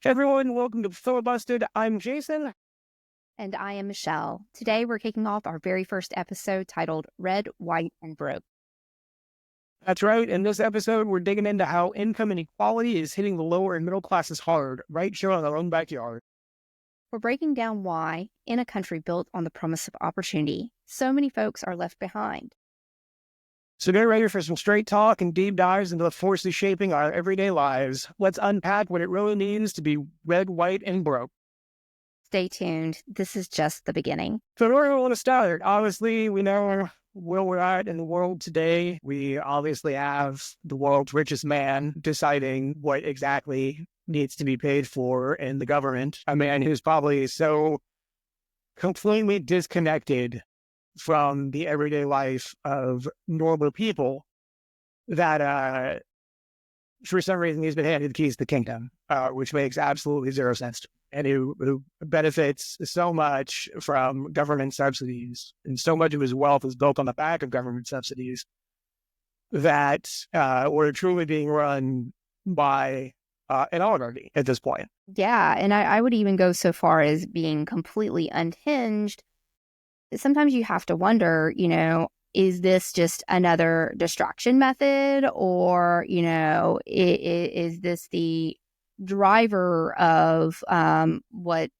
Hey everyone, welcome to Filibusted. I'm Jason. And I am Michelle. Today we're kicking off our very first episode titled Red, White, and Broke. That's right. In this episode, we're digging into how income inequality is hitting the lower and middle classes hard, right here in our own backyard. We're breaking down why, in a country built on the promise of opportunity, so many folks are left behind. So get ready for some straight talk and deep dives into the forces shaping our everyday lives. Let's unpack what it really means to be red, white, and broke. Stay tuned. This is just the beginning. So where do we want to start? Obviously, we know where we're at in the world today. We obviously have the world's richest man deciding what exactly needs to be paid for in the government. A man who's probably so completely disconnected from the everyday life of normal people that for some reason he's been handed the keys to the kingdom, which makes absolutely zero sense to me. And who benefits so much from government subsidies, and so much of his wealth is built on the back of government subsidies that we're truly being run by an oligarchy at this point. Yeah, and I would even go so far as being completely unhinged. Sometimes you have to wonder, is this just another distraction method, or, is this the driver of what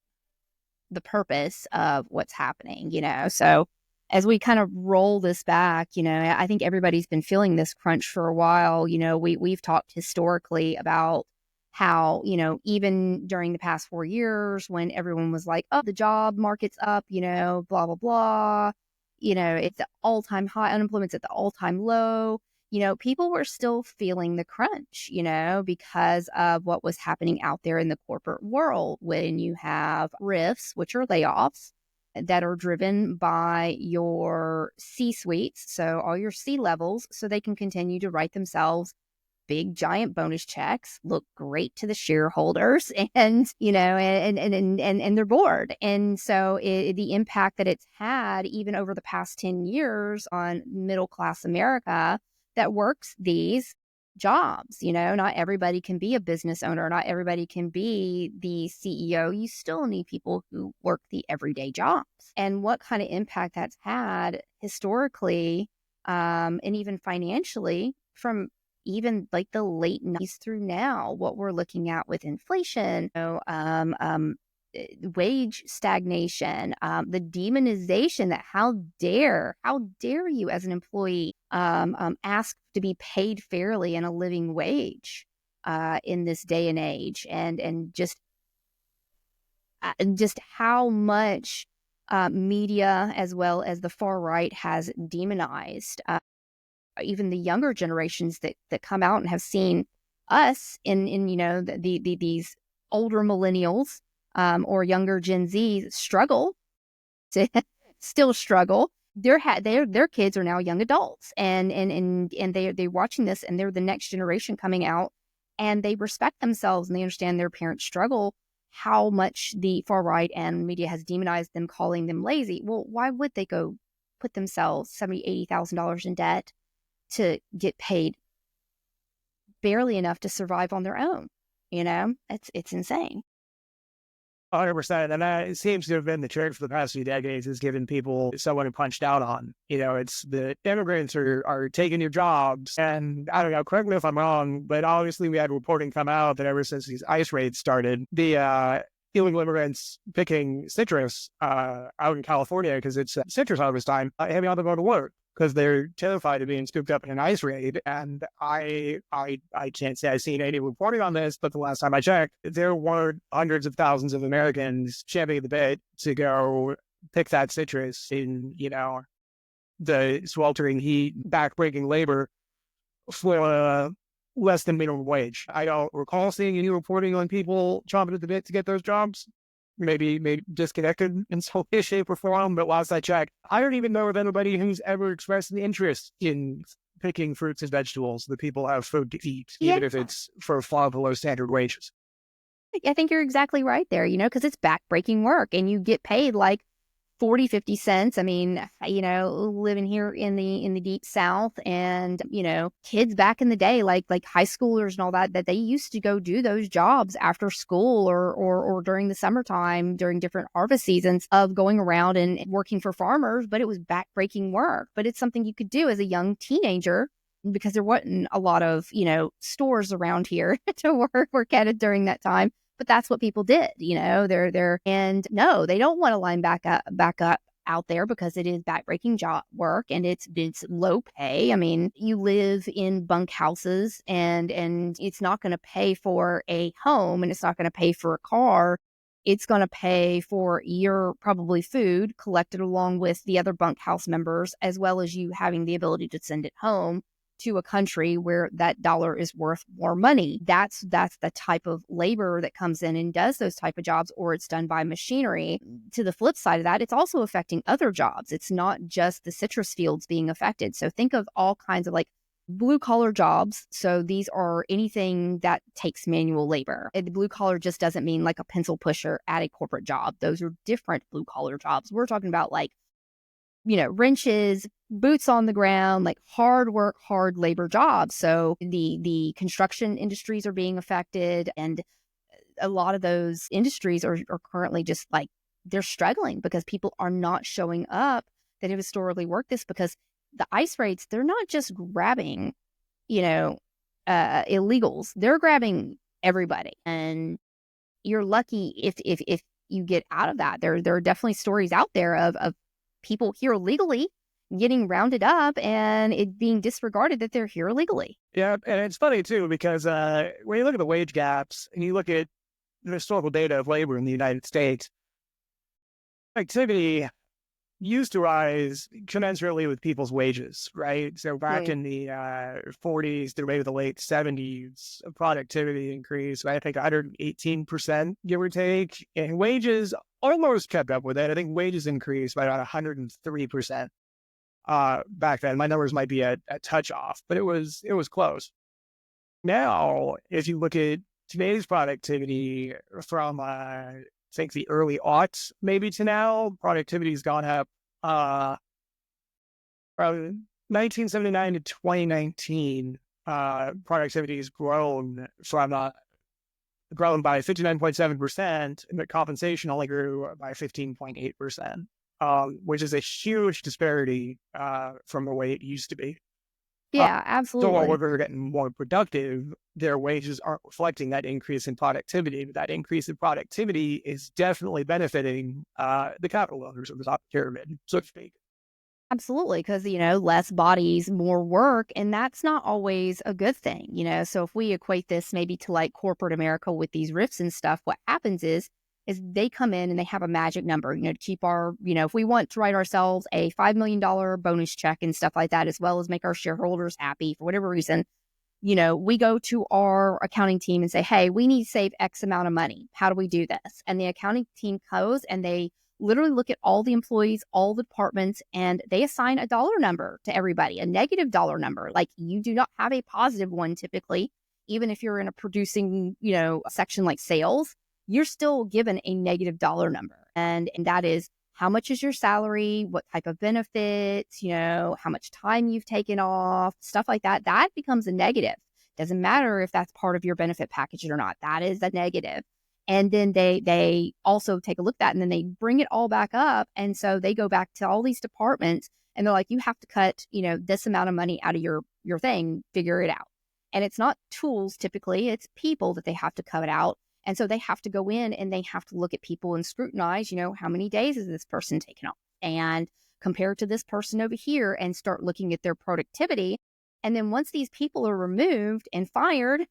the purpose of what's happening, So as we kind of roll this back, I think everybody's been feeling this crunch for a while. We've talked historically about how, even during the past 4 years when everyone was like, oh, the job market's up, blah, blah, blah, it's at all-time high, unemployment's at the all-time low. People were still feeling the crunch, because of what was happening out there in the corporate world when you have RIFs, which are layoffs that are driven by your C-suites, so all your C-levels, so they can continue to write themselves big giant bonus checks, look great to the shareholders, and and they're bored. And so the impact that it's had even over the past 10 years on middle class America that works these jobs. Not everybody can be a business owner, not everybody can be the CEO. You still need people who work the everyday jobs. And what kind of impact that's had historically, and even financially, from even like the late 90s through now, what we're looking at with inflation, wage stagnation, the demonization that how dare you as an employee ask to be paid fairly and a living wage in this day and age, and just how much media as well as the far right has demonized even the younger generations that come out and have seen us in these older millennials or younger Gen Z struggle to still struggle. Their kids are now young adults, and they're watching this, and they're the next generation coming out, and they respect themselves and they understand their parents struggle. How much the far right and media has demonized them, calling them lazy. Well, why would they go put themselves $70,000-$80,000 in debt to get paid barely enough to survive on their own? It's insane. 100%. And that seems to have been the trend for the past few decades, is giving people someone to punch down on. It's the immigrants are taking your jobs. And I don't know, correct me if I'm wrong, but obviously we had reporting come out that ever since these ICE raids started, the illegal immigrants picking citrus out in California, because it's citrus harvest time, having all to go to work because they're terrified of being scooped up in an ICE raid. And I can't say I've seen any reporting on this, but the last time I checked, there were hundreds of thousands of Americans champing the bit to go pick that citrus in, the sweltering heat, backbreaking labor for less than minimum wage. I don't recall seeing any reporting on people chomping at the bit to get those jobs. Maybe disconnected in some way, shape, or form. But last I checked, I don't even know of anybody who's ever expressed an interest in picking fruits and vegetables that people have food to eat, Yeah, even if it's for far below standard wages. I think you're exactly right there, because it's backbreaking work and you get paid like 40, 50 cents. I mean, living here in the deep South, and, kids back in the day, like high schoolers and all that they used to go do those jobs after school or during the summertime, during different harvest seasons, of going around and working for farmers, but it was backbreaking work. But it's something you could do as a young teenager, because there wasn't a lot of, stores around here to work at it during that time. But that's what people did, and no, they don't want to line back up out there, because it is backbreaking job work, and it's low pay. I mean, you live in bunk houses, and it's not going to pay for a home, and it's not going to pay for a car. It's going to pay for your probably food collected along with the other bunkhouse members, as well as you having the ability to send it home to a country where that dollar is worth more money. That's the type of labor that comes in and does those type of jobs, or it's done by machinery. To the flip side of that, it's also affecting other jobs. It's not just the citrus fields being affected. So think of all kinds of like blue collar jobs. So these are anything that takes manual labor. And the blue collar just doesn't mean like a pencil pusher at a corporate job. Those are different blue collar jobs. We're talking about like, wrenches, boots on the ground, like hard work, hard labor jobs. So the construction industries are being affected, and a lot of those industries are currently just like, they're struggling because people are not showing up that have historically worked this, because the ICE raids, they're not just grabbing, illegals. They're grabbing everybody. And you're lucky if you get out of that. There are definitely stories out there of people here illegally getting rounded up and it being disregarded that they're here illegally. Yeah, and it's funny too, because when you look at the wage gaps and you look at the historical data of labor in the United States, activity used to rise commensurately with people's wages, right? So back in the 40s through maybe the late 70s, productivity increased by, I think, 118%, give or take. And wages almost kept up with it. I think wages increased by about 103% back then. My numbers might be a touch off, but it was close. Now, if you look at today's productivity from I think the early aughts maybe to now, productivity's gone up from 1979 to 2019. Productivity has grown by 59.7%, but compensation only grew by 15.8%, which is a huge disparity from the way it used to be. Yeah, So while absolutely. we're getting more productive, their wages aren't reflecting that increase in productivity. But that increase in productivity is definitely benefiting the capital owners of the top pyramid, so to speak. Absolutely, because, less bodies, more work, and that's not always a good thing, So if we equate this maybe to like corporate America with these rifts and stuff, what happens is they come in and they have a magic number, to keep our, if we want to write ourselves a $5 million bonus check and stuff like that, as well as make our shareholders happy for whatever reason, we go to our accounting team and say, hey, we need to save X amount of money. How do we do this? And the accounting team goes and they literally look at all the employees, all the departments, and they assign a dollar number to everybody, a negative dollar number. Like, you do not have a positive one typically, even if you're in a producing, section like sales, you're still given a negative dollar number. And that is, how much is your salary? What type of benefits? How much time you've taken off, stuff like that. That becomes a negative. Doesn't matter if that's part of your benefit package or not. That is a negative. And then they also take a look at that, and then they bring it all back up. And so they go back to all these departments and they're like, you have to cut, this amount of money out of your thing, figure it out. And it's not tools typically, it's people that they have to cut it out. And so they have to go in and they have to look at people and scrutinize, how many days is this person taking off, and compare to this person over here and start looking at their productivity. And then once these people are removed and fired,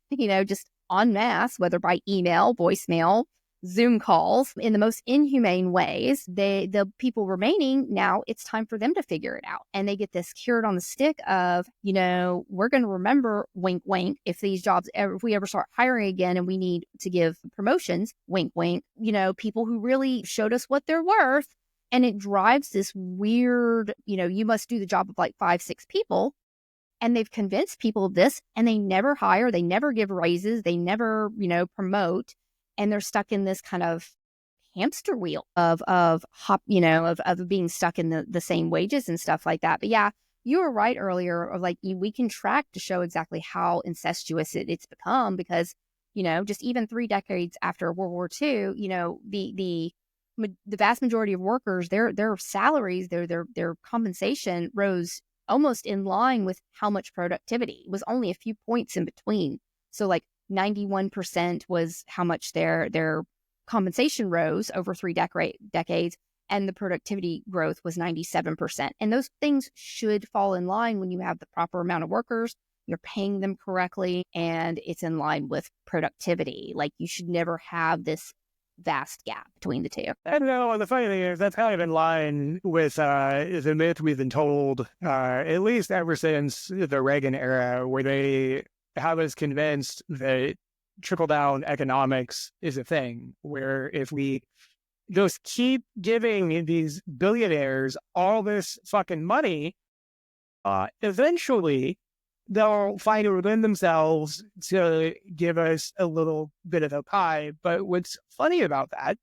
just en masse, whether by email, voicemail, Zoom calls, in the most inhumane ways, the people remaining, now it's time for them to figure it out. And they get this carrot on the stick of, we're going to remember, wink, wink, if these jobs, if we ever start hiring again and we need to give promotions, wink, wink, people who really showed us what they're worth. And it drives this weird, you must do the job of like 5, 6 people. And they've convinced people of this, and they never hire, they never give raises, they never, promote. And they're stuck in this kind of hamster wheel of being stuck in the same wages and stuff like that. But yeah, you were right earlier, of like, we can track to show exactly how incestuous it's become, because, just even 3 decades after World War II, the vast majority of workers, their salaries, their compensation rose almost in line with how much productivity. It was only a few points in between. So like 91% was how much their compensation rose over 3 decades, and the productivity growth was 97%. And those things should fall in line when you have the proper amount of workers, you're paying them correctly, and it's in line with productivity. Like, you should never have this vast gap between the two. And the funny thing is, that's kind of in line with the myth we've been told, at least ever since the Reagan era, where they have us convinced that trickle-down economics is a thing, where if we just keep giving these billionaires all this fucking money, eventually they'll find it within themselves to give us a little bit of a pie. But what's funny about that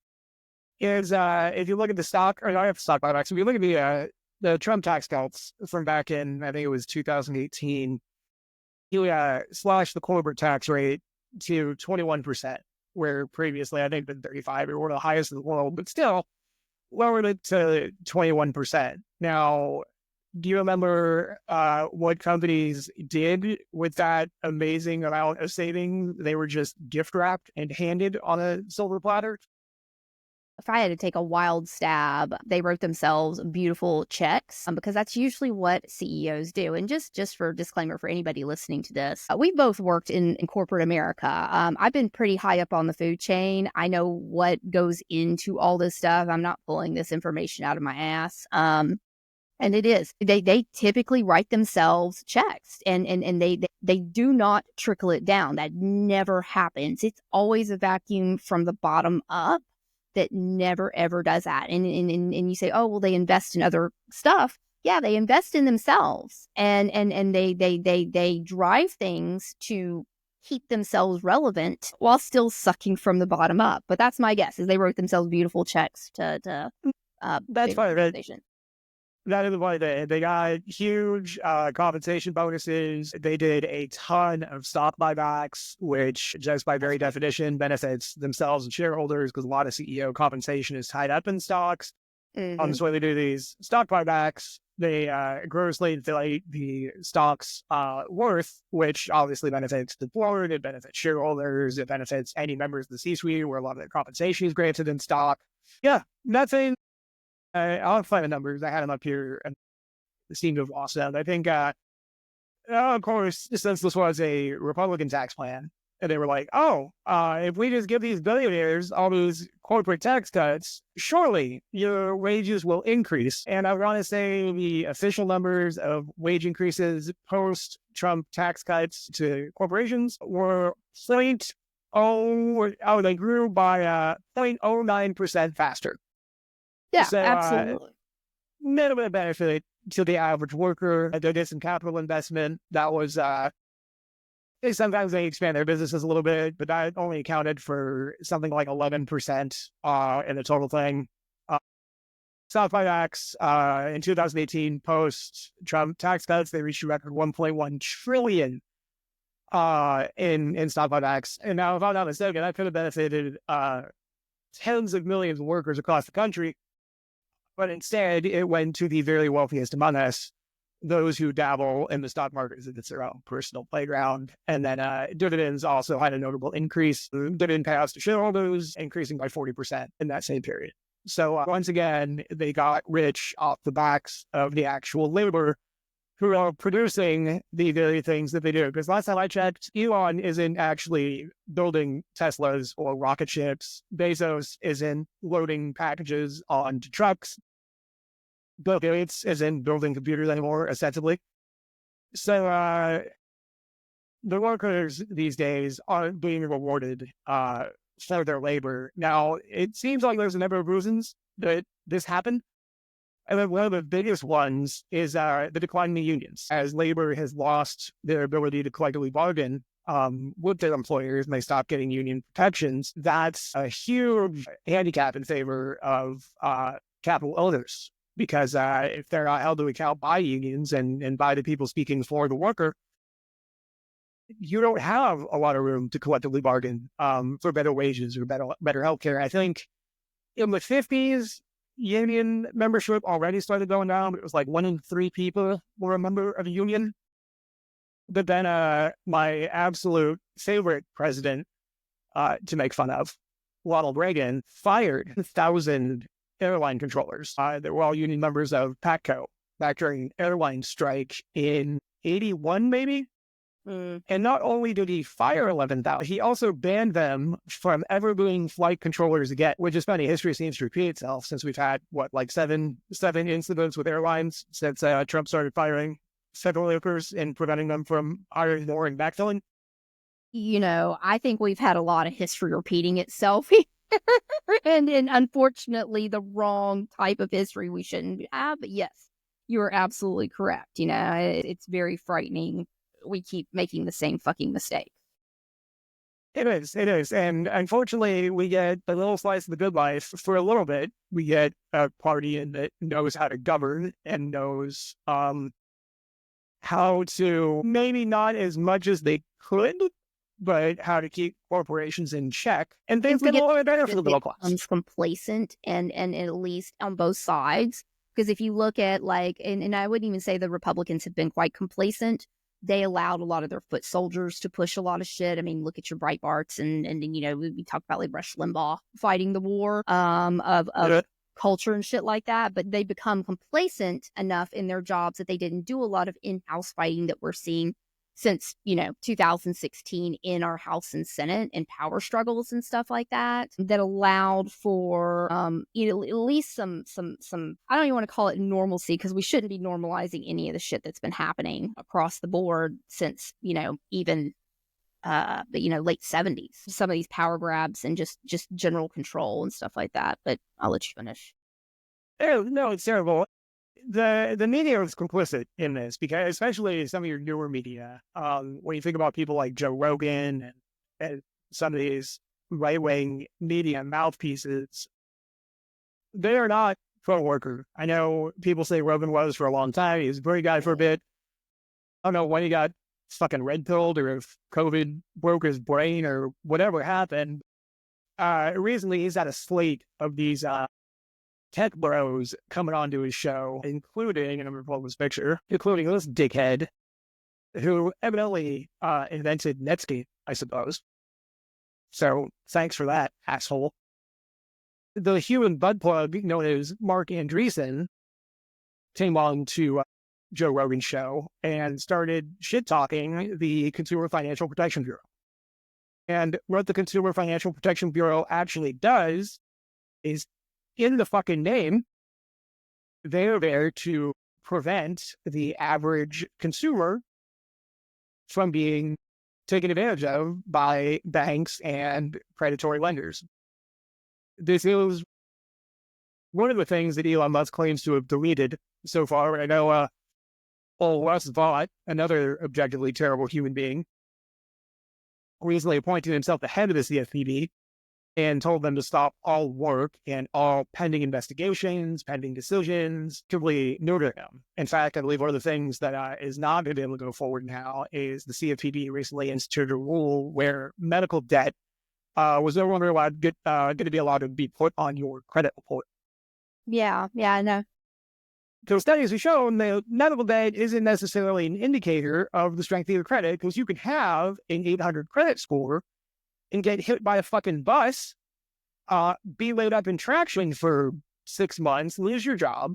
is, if you look at the stock, or not the stock buybacks, if you look at the Trump tax cuts from back in, I think it was 2018, he slashed the corporate tax rate to 21%, where previously I think it had been 35, or one of the highest in the world, but still lowered it to 21%. Now, do you remember what companies did with that amazing amount of savings? They were just gift wrapped and handed on a silver platter. If I had to take a wild stab, they wrote themselves beautiful checks, because that's usually what CEOs do. And just for disclaimer for anybody listening to this, we've both worked in corporate America. I've been pretty high up on the food chain. I know what goes into all this stuff. I'm not pulling this information out of my ass. And it is. They typically write themselves checks, and they do not trickle it down. That never happens. It's always a vacuum from the bottom up that never ever does that. And you say, oh, well, they invest in other stuff. Yeah, they invest in themselves, and they drive things to keep themselves relevant while still sucking from the bottom up. But that's my guess, is they wrote themselves beautiful checks to That's big funny. organizations. That is why they got huge compensation bonuses. They did a ton of stock buybacks, which just by very definition benefits themselves and shareholders, because a lot of CEO compensation is tied up in stocks. So when they do these stock buybacks, they grossly inflate the stock's worth, which obviously benefits the board, it benefits shareholders, it benefits any members of the C-suite where a lot of their compensation is granted in stock. Yeah, nothing. I'll find the numbers. I had them up here and they seem to have lost them. I think, of course, since this was a Republican tax plan, and they were like, if we just give these billionaires all those corporate tax cuts, surely your wages will increase. And I want to say the official numbers of wage increases post-Trump tax cuts to corporations were they grew by 0.09% faster. Yeah, So, absolutely. minimum benefit to the average worker. They did some capital investment. That was, sometimes they expand their businesses a little bit, but that only accounted for something like 11% in the total thing. Stock buybacks in 2018, post-Trump tax cuts, they reached a record 1.1 trillion in stock buybacks. And now, if I'm not mistaken, that could have benefited tens of millions of workers across the country. But instead, it went to the very wealthiest among us, those who dabble in the stock market as if it's their own personal playground. And then dividends also had a notable increase. Dividend payouts to shareholders increasing by 40% in that same period. So once again, they got rich off the backs of the actual labor who are producing the very things that they do. Because last time I checked, Elon isn't actually building Teslas or rocket ships. Bezos isn't loading packages onto trucks. Bill Gates isn't building computers anymore, ostensibly. So the workers these days aren't being rewarded for their labor. Now, it seems like there's a number of reasons that this happened. And then one of the biggest ones is the decline in the unions, as labor has lost their ability to collectively bargain with their employers and they stop getting union protections, that's a huge handicap in favor of capital owners. Because if they're not held to account by unions and by the people speaking for the worker, you don't have a lot of room to collectively bargain for better wages or better healthcare. I think in the 50s, union membership already started going down. It was like 1 in 3 people were a member of a union. But then my absolute favorite president to make fun of, Ronald Reagan, fired 1,000 airline controllers. They were all union members of PATCO back during airline strike in 81, maybe. And not only did he fire 11,000, he also banned them from ever being flight controllers again, which is funny. History seems to repeat itself since we've had, seven incidents with airlines since Trump started firing federal workers and preventing them from hiring more and backfilling. I think we've had a lot of history repeating itself. and unfortunately, the wrong type of history we shouldn't have. But yes, you are absolutely correct. It's very frightening. We keep making the same fucking mistake. It is. And unfortunately, we get a little slice of the good life for a little bit. We get a party that knows how to govern and knows how to, maybe not as much as they could, but how to keep corporations in check. And things get a little bit better for the middle class. Becomes complacent and at least on both sides. Because if you look at and I wouldn't even say the Republicans have been quite complacent. They allowed a lot of their foot soldiers to push a lot of shit. I mean, look at your Breitbarts and we talk about like Rush Limbaugh fighting the war of culture and shit like that. But they become complacent enough in their jobs that they didn't do a lot of in-house fighting that we're seeing since 2016 in our House and Senate and power struggles and stuff like that allowed for at least some I don't even want to call it normalcy, because we shouldn't be normalizing any of the shit that's been happening across the board since even the late 70s. Some of these power grabs and just general control and stuff like that. But I'll let you finish. No, it's terrible. The media is complicit in this, because especially some of your newer media, when you think about people like Joe Rogan and some of these right-wing media mouthpieces, they are not pro-worker. I know people say Rogan was for a long time. He was a great guy for a bit. I don't know when he got fucking red-pilled or if COVID broke his brain or whatever happened. Recently, he's had a slate of these tech bros coming onto his show, including, and I'm going to pull this picture, including this dickhead who evidently invented Netscape, I suppose. So thanks for that, asshole. The human butt plug known as Mark Andreessen came on to Joe Rogan's show and started shit-talking the Consumer Financial Protection Bureau. And what the Consumer Financial Protection Bureau actually does is, in the fucking name, they're there to prevent the average consumer from being taken advantage of by banks and predatory lenders. This is one of the things that Elon Musk claims to have deleted so far. I know Russ Vaught, another objectively terrible human being, recently appointed himself the head of the CFPB and told them to stop all work and all pending investigations, pending decisions, completely neuter them. In fact, I believe one of the things that is not going to be able to go forward now is the CFPB recently instituted a rule where medical debt was no longer going to be allowed to be put on your credit report. Yeah, I know. So studies have shown that medical debt isn't necessarily an indicator of the strength of your credit, because you can have an 800 credit score and get hit by a fucking bus, be laid up in traction for 6 months, lose your job,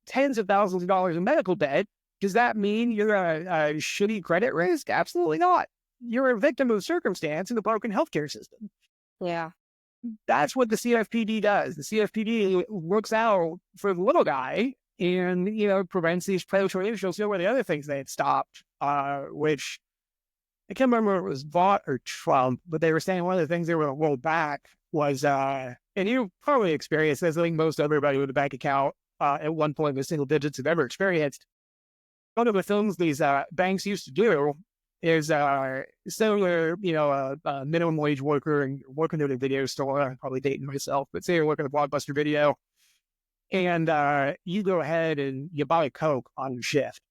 tens of thousands of dollars in medical debt. Does that mean you're a shitty credit risk? Absolutely not. You're a victim of the circumstance in the broken healthcare system. Yeah. That's what the CFPB does. The CFPB looks out for the little guy and, prevents these predatory issues. One of the other things they had stopped, which I can't remember if it was Vaught or Trump, but they were saying one of the things they were going to roll back was, and you probably experienced this, I think most everybody with a bank account at one point with single digits have ever experienced. One of the things these banks used to do is similar, a minimum wage worker and you're working at a video store. I'm probably dating myself, but say you're working at Blockbuster Video and you go ahead and you buy a Coke on your shift.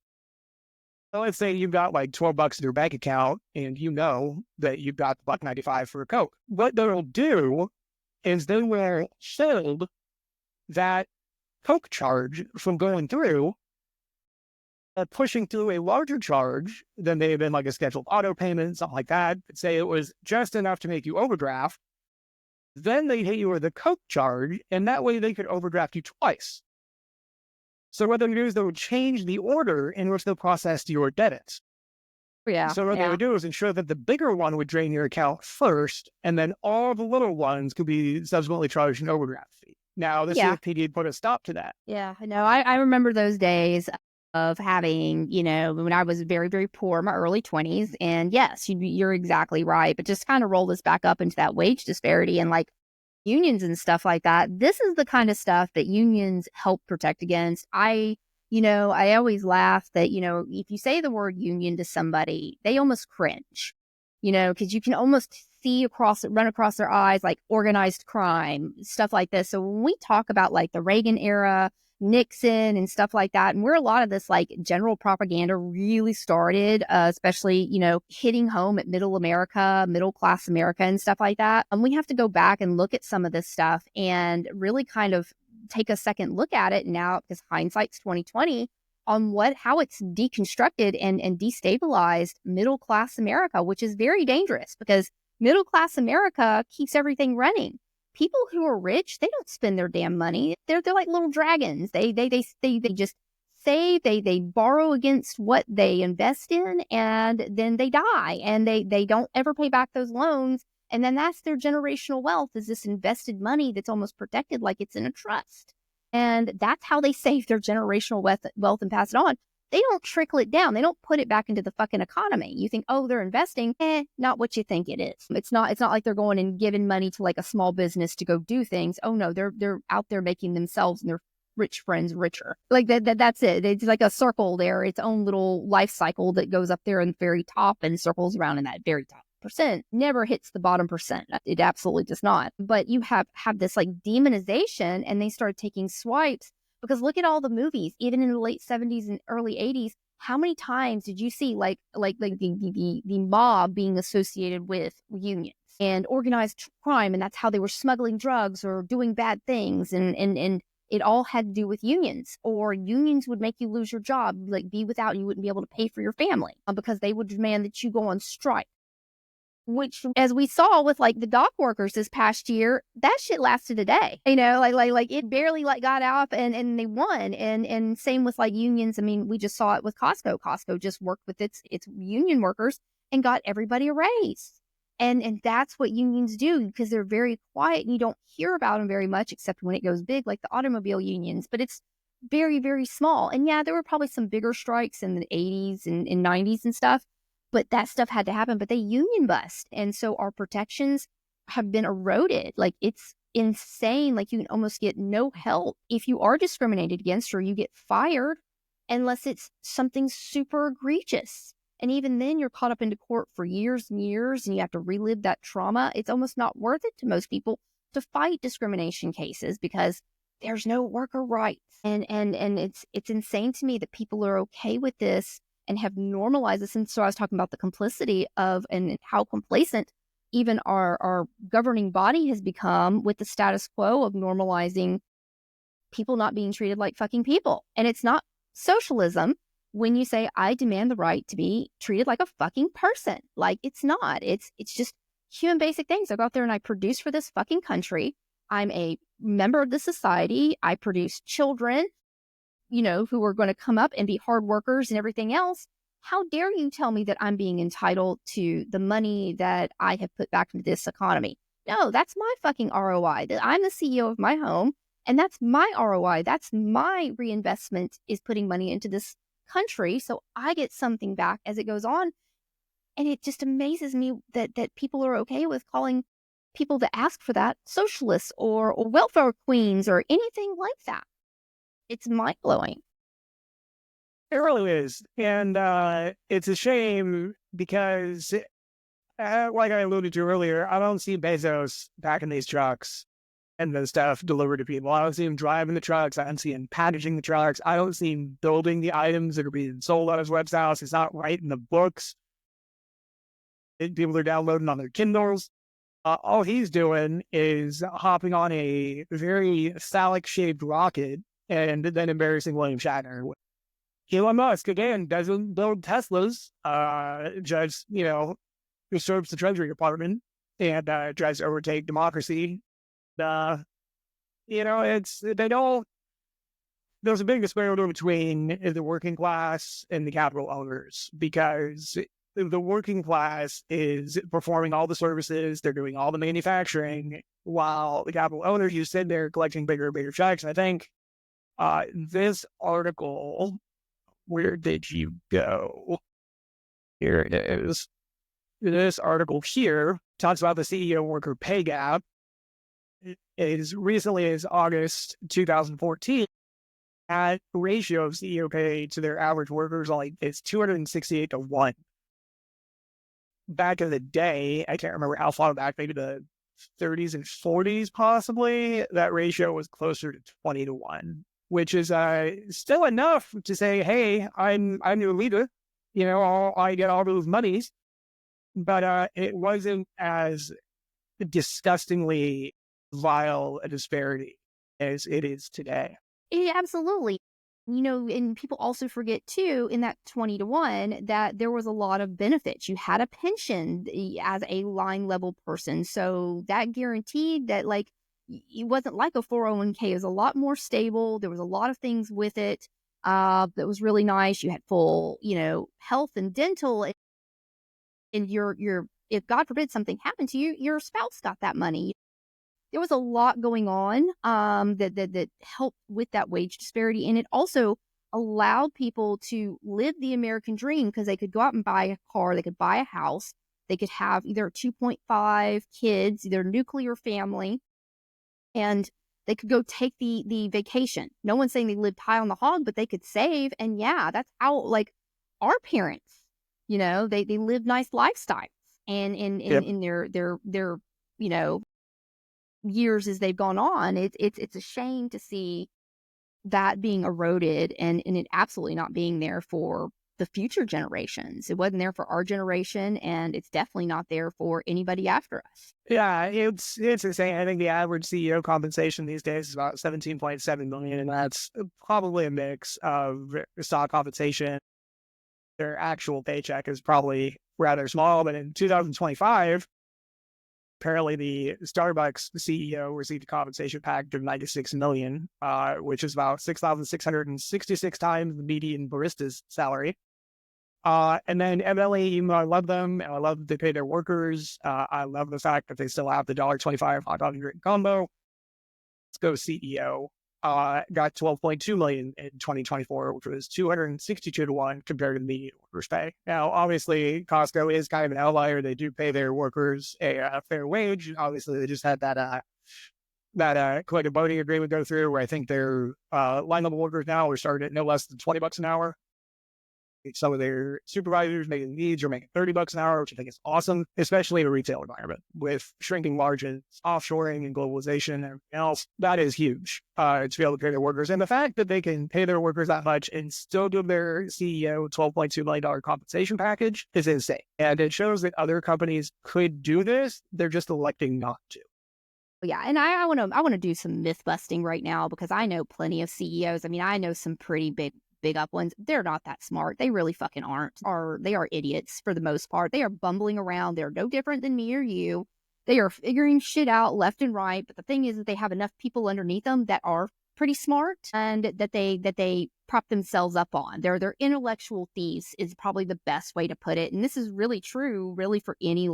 So let's say you've got like $12 in your bank account and you know that you've got $1.95 for a Coke. What they'll do is they will hold that Coke charge from going through, pushing through a larger charge than they had been like a scheduled auto payment, something like that. Say it was just enough to make you overdraft. Then they hit you with a Coke charge, and that way they could overdraft you twice. So what they would do is they would change the order in which they processed your debits. Yeah. So what they would do is ensure that the bigger one would drain your account first, and then all the little ones could be subsequently charged an overdraft fee. Now, the CFPB put a stop to that. Yeah, no, I remember those days of having, when I was very, very poor in my early 20s. And yes, you're exactly right. But just kind of roll this back up into that wage disparity and like unions and stuff like that. This is the kind of stuff that unions help protect against. I always laugh that, if you say the word union to somebody, they almost cringe, because you can almost run across their eyes, like organized crime, stuff like this. So when we talk about like the Reagan era, Nixon and stuff like that, and where a lot of this like general propaganda really started, especially, hitting home at middle class America and stuff like that. And we have to go back and look at some of this stuff and really kind of take a second look at it now, because hindsight's 2020, on how it's deconstructed and destabilized middle class America, which is very dangerous because middle class America keeps everything running. People who are rich, they don't spend their damn money. They're like little dragons. They just save. They borrow against what they invest in, and then they die, and they don't ever pay back those loans. And then that's their generational wealth, is this invested money that's almost protected like it's in a trust. And that's how they save their generational wealth and pass it on. They don't trickle it down. They don't put it back into the fucking economy. You think, oh, they're investing. Not what you think it is. It's not like they're going and giving money to like a small business to go do things. Oh no, they're out there making themselves and their rich friends richer. Like that's it. It's like a circle there, its own little life cycle that goes up there in the very top and circles around in that very top percent. Never hits the bottom percent. It absolutely does not. But you have this like demonization, and they started taking swipes. Because look at all the movies, even in the late 70s and early 80s, how many times did you see like the mob being associated with unions and organized crime, and that's how they were smuggling drugs or doing bad things, and it all had to do with unions. Or unions would make you lose your job, like be without, and you wouldn't be able to pay for your family because they would demand that you go on strike. Which, as we saw with like the dock workers this past year, that shit lasted a day. Like it barely like got out and they won. And same with like unions. I mean, we just saw it with Costco. Costco just worked with its union workers and got everybody a raise. And that's what unions do, because they're very quiet and you don't hear about them very much, except when it goes big, like the automobile unions. But it's very, very small. And yeah, there were probably some bigger strikes in the 80s and 90s and stuff. But that stuff had to happen, but they union bust. And so our protections have been eroded. Like, it's insane. Like, you can almost get no help if you are discriminated against, or you get fired unless it's something super egregious. And even then, you're caught up into court for years and years, and you have to relive that trauma. It's almost not worth it to most people to fight discrimination cases because there's no worker rights. And it's insane to me that people are okay with this and have normalized this. And so I was talking about the complicity of, and how complacent even our governing body has become with the status quo of normalizing people not being treated like fucking people. And it's not socialism when you say, I demand the right to be treated like a fucking person. Like, it's not. It's just human basic things. I go out there and I produce for this fucking country. I'm a member of the society. I produce children, who are going to come up and be hard workers and everything else. How dare you tell me that I'm being entitled to the money that I have put back into this economy? No, that's my fucking ROI. I'm the CEO of my home, and that's my ROI. That's my reinvestment, is putting money into this country, so I get something back as it goes on. And it just amazes me that people are okay with calling people that ask for that socialists or welfare queens or anything like that. It's mind-blowing. It really is. And it's a shame because, like I alluded to earlier, I don't see Bezos packing these trucks and the stuff delivered to people. I don't see him driving the trucks. I don't see him packaging the trucks. I don't see him building the items that are being sold on his websites. He's not writing the books that people are downloading on their Kindles. All he's doing is hopping on a very phallic-shaped rocket and then embarrassing William Shatner. Elon Musk, again, doesn't build Teslas, just, usurps the Treasury Department and tries to overtake democracy. They don't, there's a big disparity between the working class and the capital owners, because the working class is performing all the services, they're doing all the manufacturing, while the capital owners, you sit there collecting bigger and bigger checks. I think this article, where did you go? Here it is. This article here talks about the CEO worker pay gap. As recently as August 2014, that ratio of CEO pay to their average workers is 268 to 1. Back in the day, I can't remember how far back, maybe the 30s and 40s possibly, that ratio was closer to 20 to 1, which is still enough to say, hey, I'm your leader, I get all those monies, but it wasn't as disgustingly vile a disparity as it is today. Yeah, absolutely. And people also forget too, in that 20 to 1, that there was a lot of benefits. You had a pension as a line level person. So that guaranteed that, it wasn't like a 401k. It was a lot more stable. There was a lot of things with it that was really nice. You had full, health and dental. And if God forbid something happened to you, your spouse got that money. There was a lot going on that helped with that wage disparity. And it also allowed people to live the American dream, because they could go out and buy a car, they could buy a house, they could have either 2.5 kids, either nuclear family, and they could go take the vacation. No one's saying they lived high on the hog, but they could save. And yeah, that's how, our parents, they lived nice lifestyles. And in their years as they've gone on, it's a shame to see that being eroded and it absolutely not being there for the future generations. It wasn't there for our generation, and it's definitely not there for anybody after us. Yeah, it's insane. I think the average CEO compensation these days is about 17.7 million, and that's probably a mix of stock compensation. Their actual paycheck is probably rather small, but in 2025, apparently the Starbucks CEO received a compensation package of 96 million, which is about 6,666 times the median barista's salary. And then evidently, even though I love them and I love that they pay their workers, I love the fact that they still have the $1.25 hot dog and drink combo. Let's go CEO. Got 12.2 million in 2024, which was 262 to 1 compared to the median workers' pay. Now, obviously, Costco is kind of an outlier. They do pay their workers a fair wage. Obviously, they just had that collective bargaining agreement go through, where I think their line level workers now are starting at no less than $20 an hour. Some of their supervisors making leads are making $30 an hour, which I think is awesome, especially in a retail environment with shrinking margins, offshoring and globalization and everything else. That is huge to be able to pay their workers. And the fact that they can pay their workers that much and still give their CEO $12.2 million compensation package is insane. And it shows that other companies could do this. They're just electing not to. Yeah, and I want to do some myth busting right now, because I know plenty of CEOs. I mean, I know some pretty big up ones. They're not that smart. They really fucking aren't. They are idiots for the most part. They are bumbling around. They're no different than me or you. They are figuring shit out left and right. But the thing is that they have enough people underneath them that are pretty smart, and that they prop themselves up on. They're intellectual thieves is probably the best way to put it. And this is really true, really, for any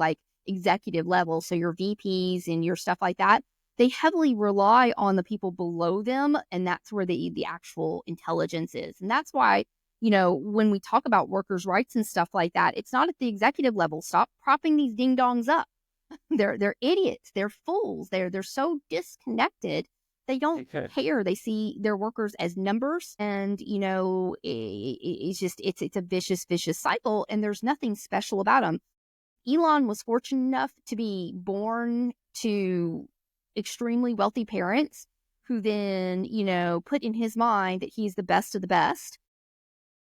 executive level. So your VPs and your stuff like that, they heavily rely on the people below them, and that's where the actual intelligence is. And that's why, when we talk about workers' rights and stuff like that, it's not at the executive level. Stop propping these ding-dongs up. They're idiots. They're fools. They're so disconnected They don't care. They see their workers as numbers, and it's just it's a vicious cycle, and there's nothing special about them. Elon was fortunate enough to be born to extremely wealthy parents who then, put in his mind that he's the best of the best.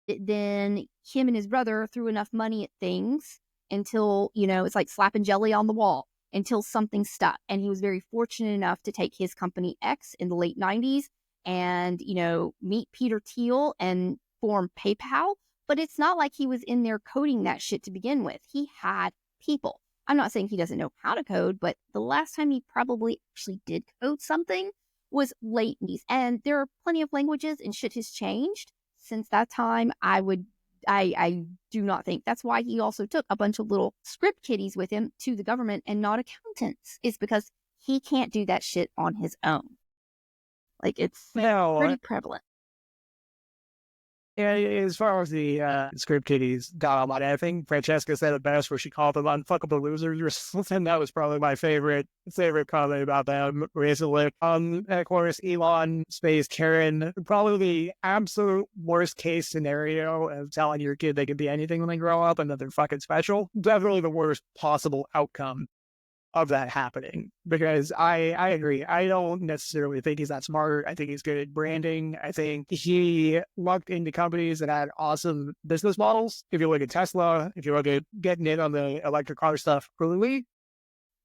Then him and his brother threw enough money at things until, it's like slapping jelly on the wall until something stuck. And he was very fortunate enough to take his company X in the late 90s and, meet Peter Thiel and form PayPal. But it's not like he was in there coding that shit to begin with. He had people. I'm not saying he doesn't know how to code, but the last time he probably actually did code something was late 90s. And there are plenty of languages and shit has changed since that time. I do not think that's why he also took a bunch of little script kiddies with him to the government and not accountants, is because he can't do that shit on his own. Like, it's pretty prevalent. Yeah, as far as the script kiddies got on, I think Francesca said it best where she called them unfuckable losers or something. That was probably my favorite comment about them recently. And of course, Elon Space Karen, probably the absolute worst case scenario of telling your kid they can be anything when they grow up and that they're fucking special. Definitely the worst possible outcome of that happening, because I agree. I don't necessarily think he's that smart. I think he's good at branding. I think he lucked into companies that had awesome business models. If you look at Tesla, if you look at getting in on the electric car stuff early,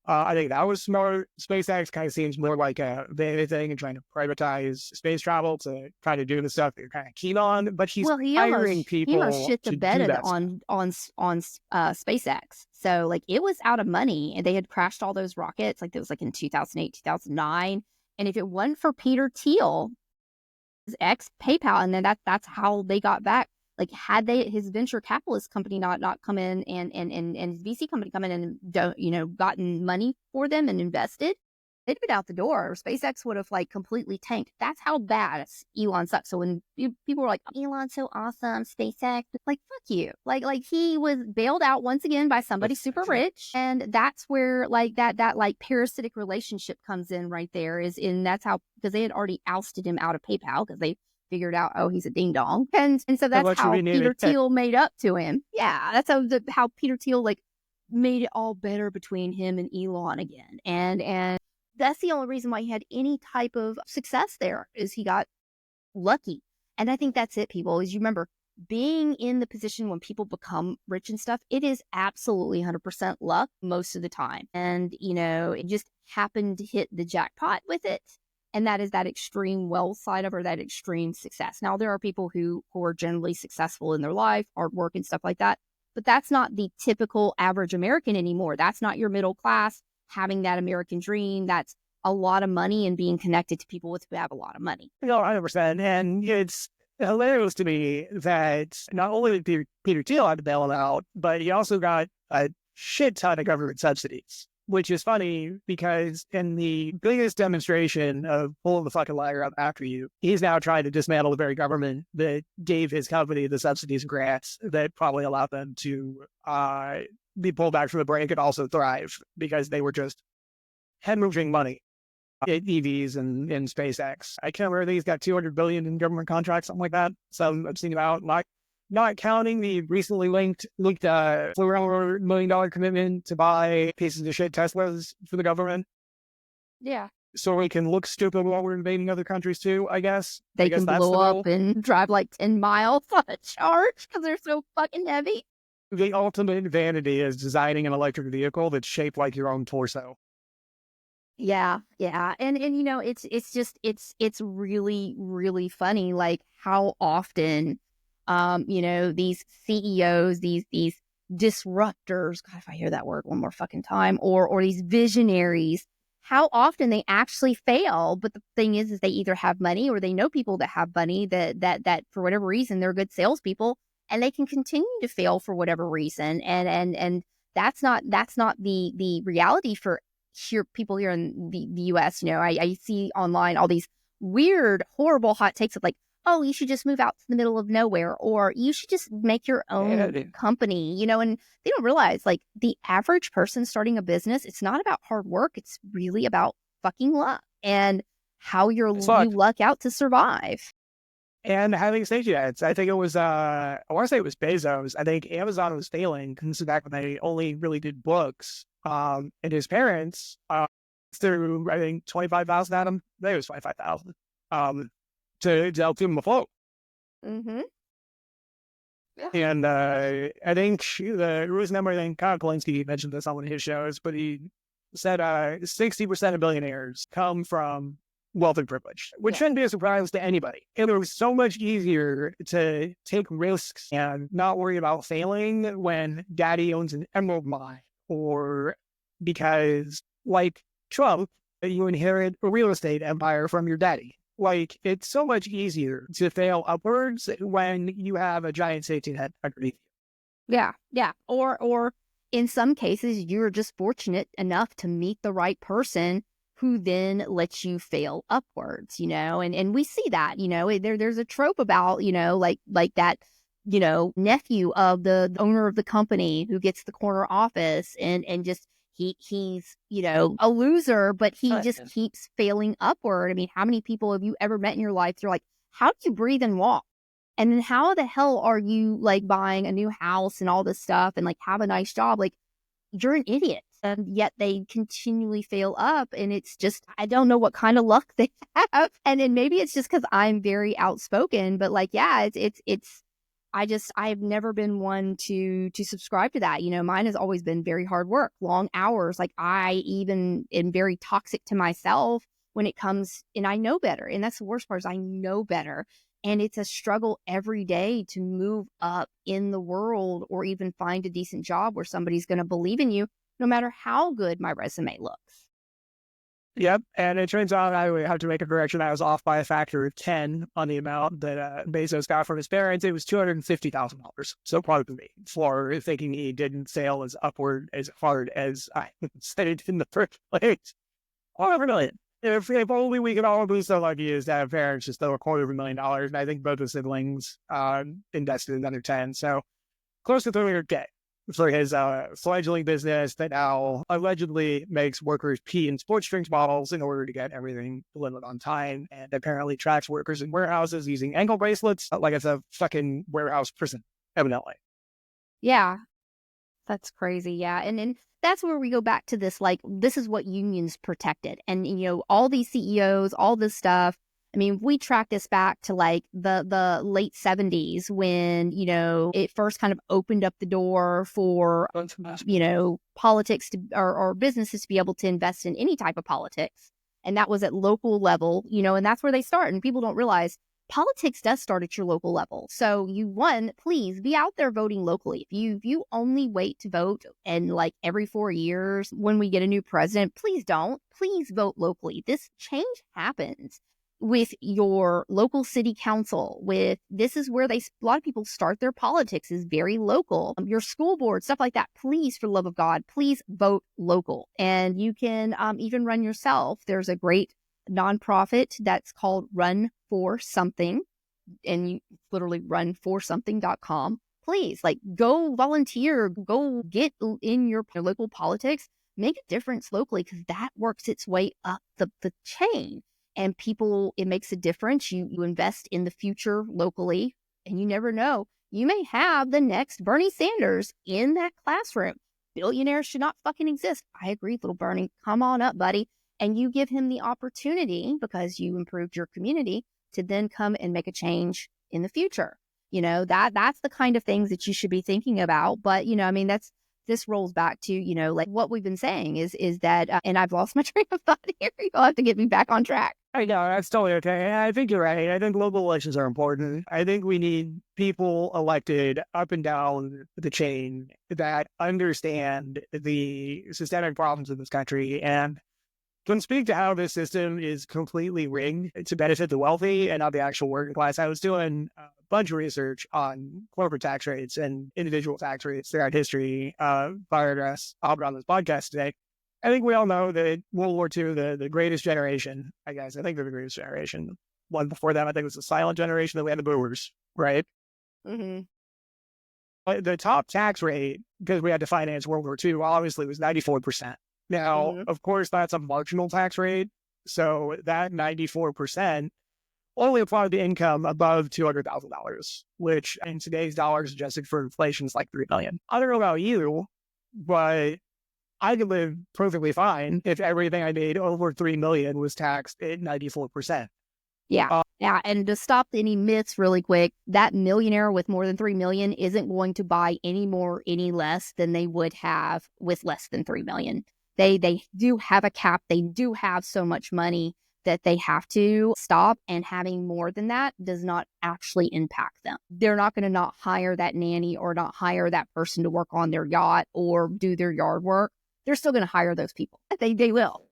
I think that was smart. SpaceX kind of seems more like a vanity thing and trying to privatize space travel to try to do the stuff that you're kind of keen on. But he's hiring people. He almost shit the bed on SpaceX. So like it was out of money, and they had crashed all those rockets. Like it was like in 2008, 2009. And if it wasn't for Peter Thiel, his ex PayPal, and then that's how they got back. Like, had his venture capitalist company not come in and his VC company come in and gotten money for them and invested, they'd been out the door. SpaceX would have like completely tanked. That's how bad Elon sucks. So when people were like, Elon's so awesome, SpaceX, like fuck you. Like he was bailed out once again by somebody super rich, and that's where like that like parasitic relationship comes in right there. That's how, because they had already ousted him out of PayPal because they figured out, oh, he's a ding dong, and so that's how Peter Thiel made up to him. Yeah, that's how Peter Thiel like made it all better between him and Elon again, and that's the only reason why he had any type of success there, is he got lucky. And I think that's it, people. Is you remember being in the position when people become rich and stuff, it is absolutely 100% luck most of the time, and it just happened to hit the jackpot with it. And that is that extreme wealth side of, or that extreme success. Now, there are people who are generally successful in their life, hard work and stuff like that. But that's not the typical average American anymore. That's not your middle class having that American dream. That's a lot of money and being connected to people who have a lot of money. 100%. And it's hilarious to me that not only did Peter Thiel have to bail him out, but he also got a shit ton of government subsidies. Which is funny because in the biggest demonstration of pulling the fucking liar up after you, he's now trying to dismantle the very government that gave his company the subsidies and grants that probably allowed them to be pulled back from the brink and also thrive, because they were just hemorrhaging money in EVs and SpaceX. I can't remember, he's got $200 billion in government contracts, something like that. So I've seen about not counting the recently linked $400 million commitment to buy pieces of shit Teslas for the government. Yeah. So we can look stupid while we're invading other countries too, I guess. They can blow up and drive like 10 miles on a charge because they're so fucking heavy. The ultimate vanity is designing an electric vehicle that's shaped like your own torso. Yeah. And it's really, really funny, like how often these CEOs, these disruptors, God, if I hear that word one more fucking time, or these visionaries, how often they actually fail. But the thing is they either have money or they know people that have money that for whatever reason, they're good salespeople and they can continue to fail for whatever reason. And that's not the reality for people here in the US. I see online all these weird, horrible hot takes of like, oh, you should just move out to the middle of nowhere, or you should just make your own company, and they don't realize like the average person starting a business, it's not about hard work. It's really about fucking luck. And how you It's luck. luck out to survive. And having safety nets. I think it was, I want to say it was Bezos. I think Amazon was failing. This is back when they only really did books. And his parents, threw, I think, 25,000 at him. I think it was 25,000, to help him afloat. Mm-hmm. Yeah. And I think the reason everything, Kyle Polinsky mentioned this on one of his shows, but he said 60% of billionaires come from wealth and privilege, which shouldn't be a surprise to anybody. It was so much easier to take risks and not worry about failing when daddy owns an emerald mine, or because, like Trump, you inherit a real estate empire from your daddy. Like, it's so much easier to fail upwards when you have a giant safety net underneath you. Yeah, yeah. Or in some cases, you're just fortunate enough to meet the right person who then lets you fail upwards, and we see that, there's a trope about, like that, nephew of the owner of the company who gets the corner office and just he's, a loser, but he just keeps failing upward. I mean, how many people have you ever met in your life? They're like, how do you breathe and walk? And then how the hell are you like buying a new house and all this stuff and like have a nice job? Like, you're an idiot. And yet they continually fail up. And it's just, I don't know what kind of luck they have. And then maybe it's just because I'm very outspoken, but like, yeah, I've never been one to subscribe to that. Mine has always been very hard work, long hours. Like, I even am very toxic to myself when it comes, and I know better. And that's the worst part, is I know better. And it's a struggle every day to move up in the world or even find a decent job where somebody's going to believe in you, no matter how good my resume looks. Yep. And it turns out I have to make a correction. I was off by a factor of 10 on the amount that Bezos got from his parents. It was $250,000. So proud of me for thinking he didn't sail as upward as hard as I said it in the first place. $250,000. If only we could all be so lucky as to have parents just throw $250,000. And I think both the siblings invested another 10. So close to $300K for his fledgling business that now allegedly makes workers pee in sports drinks bottles in order to get everything delivered on time, and apparently tracks workers in warehouses using ankle bracelets like it's a fucking warehouse prison, evidently. Yeah, that's crazy. Yeah. And that's where we go back to this, like, this is what unions protected. And, all these CEOs, all this stuff. I mean, we track this back to like the late 70s when, it first kind of opened up the door for, politics to, or businesses to be able to invest in any type of politics. And that was at local level, and that's where they start. And people don't realize politics does start at your local level. So please be out there voting locally. If you only wait to vote and like every 4 years when we get a new president, please don't. Please vote locally. This change happens with your local city council. This is where a lot of people start their politics, is very local. Your school board, stuff like that. Please, for the love of God, please vote local. And you can even run yourself. There's a great nonprofit that's called Run for Something, and you literally runforsomething.com. Please, like, go volunteer, go get in your local politics, make a difference locally, because that works its way up the chain. And people, it makes a difference. You invest in the future locally, and you never know. You may have the next Bernie Sanders in that classroom. Billionaires should not fucking exist. I agree, little Bernie. Come on up, buddy. And you give him the opportunity, because you improved your community, to then come and make a change in the future. That's the kind of things that you should be thinking about. But, this rolls back to, like what we've been saying is that, and I've lost my train of thought here. You'll have to get me back on track. I know, that's totally okay. I think you're right. I think local elections are important. I think we need people elected up and down the chain that understand the systemic problems in this country and can speak to how this system is completely rigged to benefit the wealthy and not the actual working class. I was doing a bunch of research on corporate tax rates and individual tax rates throughout history prior to us hopping on this podcast today. I think we all know that World War II, the greatest generation, I guess, I think they're the greatest generation. One before that, I think it was the silent generation, that we had the boomers, right? Mm-hmm. The top tax rate, because we had to finance World War II, obviously was 94%. Now, of course, that's a marginal tax rate, So that 94% only applied to income above $200,000, which in today's dollars adjusted for inflation is like $3 million. I don't know about you, but I could live perfectly fine if everything I made over $3 million was taxed at 94%. Yeah. Yeah. And to stop any myths really quick, that millionaire with more than 3 million isn't going to buy any more, any less than they would have with less than 3 million. They do have a cap. They do have so much money that they have to stop, and having more than that does not actually impact them. They're not going to not hire that nanny or not hire that person to work on their yacht or do their yard work. They're still going to hire those people. They will.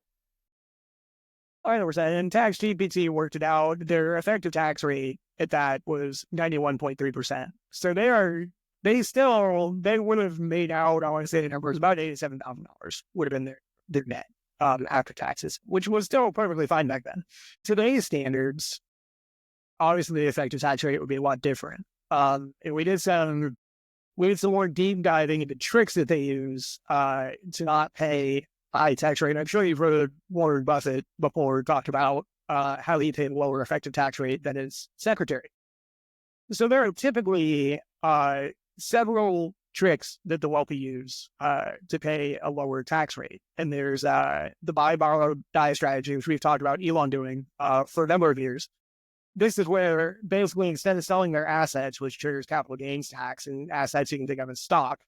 100%. And Tax GPT worked it out. Their effective tax rate at that was 91.3%. So they would have made out, I want to say the number was about $87,000 would have been their net after taxes, which was still perfectly fine back then. Today's standards, obviously the effective tax rate would be a lot different. And we did some more deep diving into tricks that they use to not pay high tax rate. I'm sure you've heard Warren Buffett before talk about how he paid a lower effective tax rate than his secretary. So there are typically several tricks that the wealthy use to pay a lower tax rate. And there's the buy, borrow, die strategy, which we've talked about Elon doing for a number of years. This is where basically instead of selling their assets, which triggers capital gains tax and assets you can think of as stock,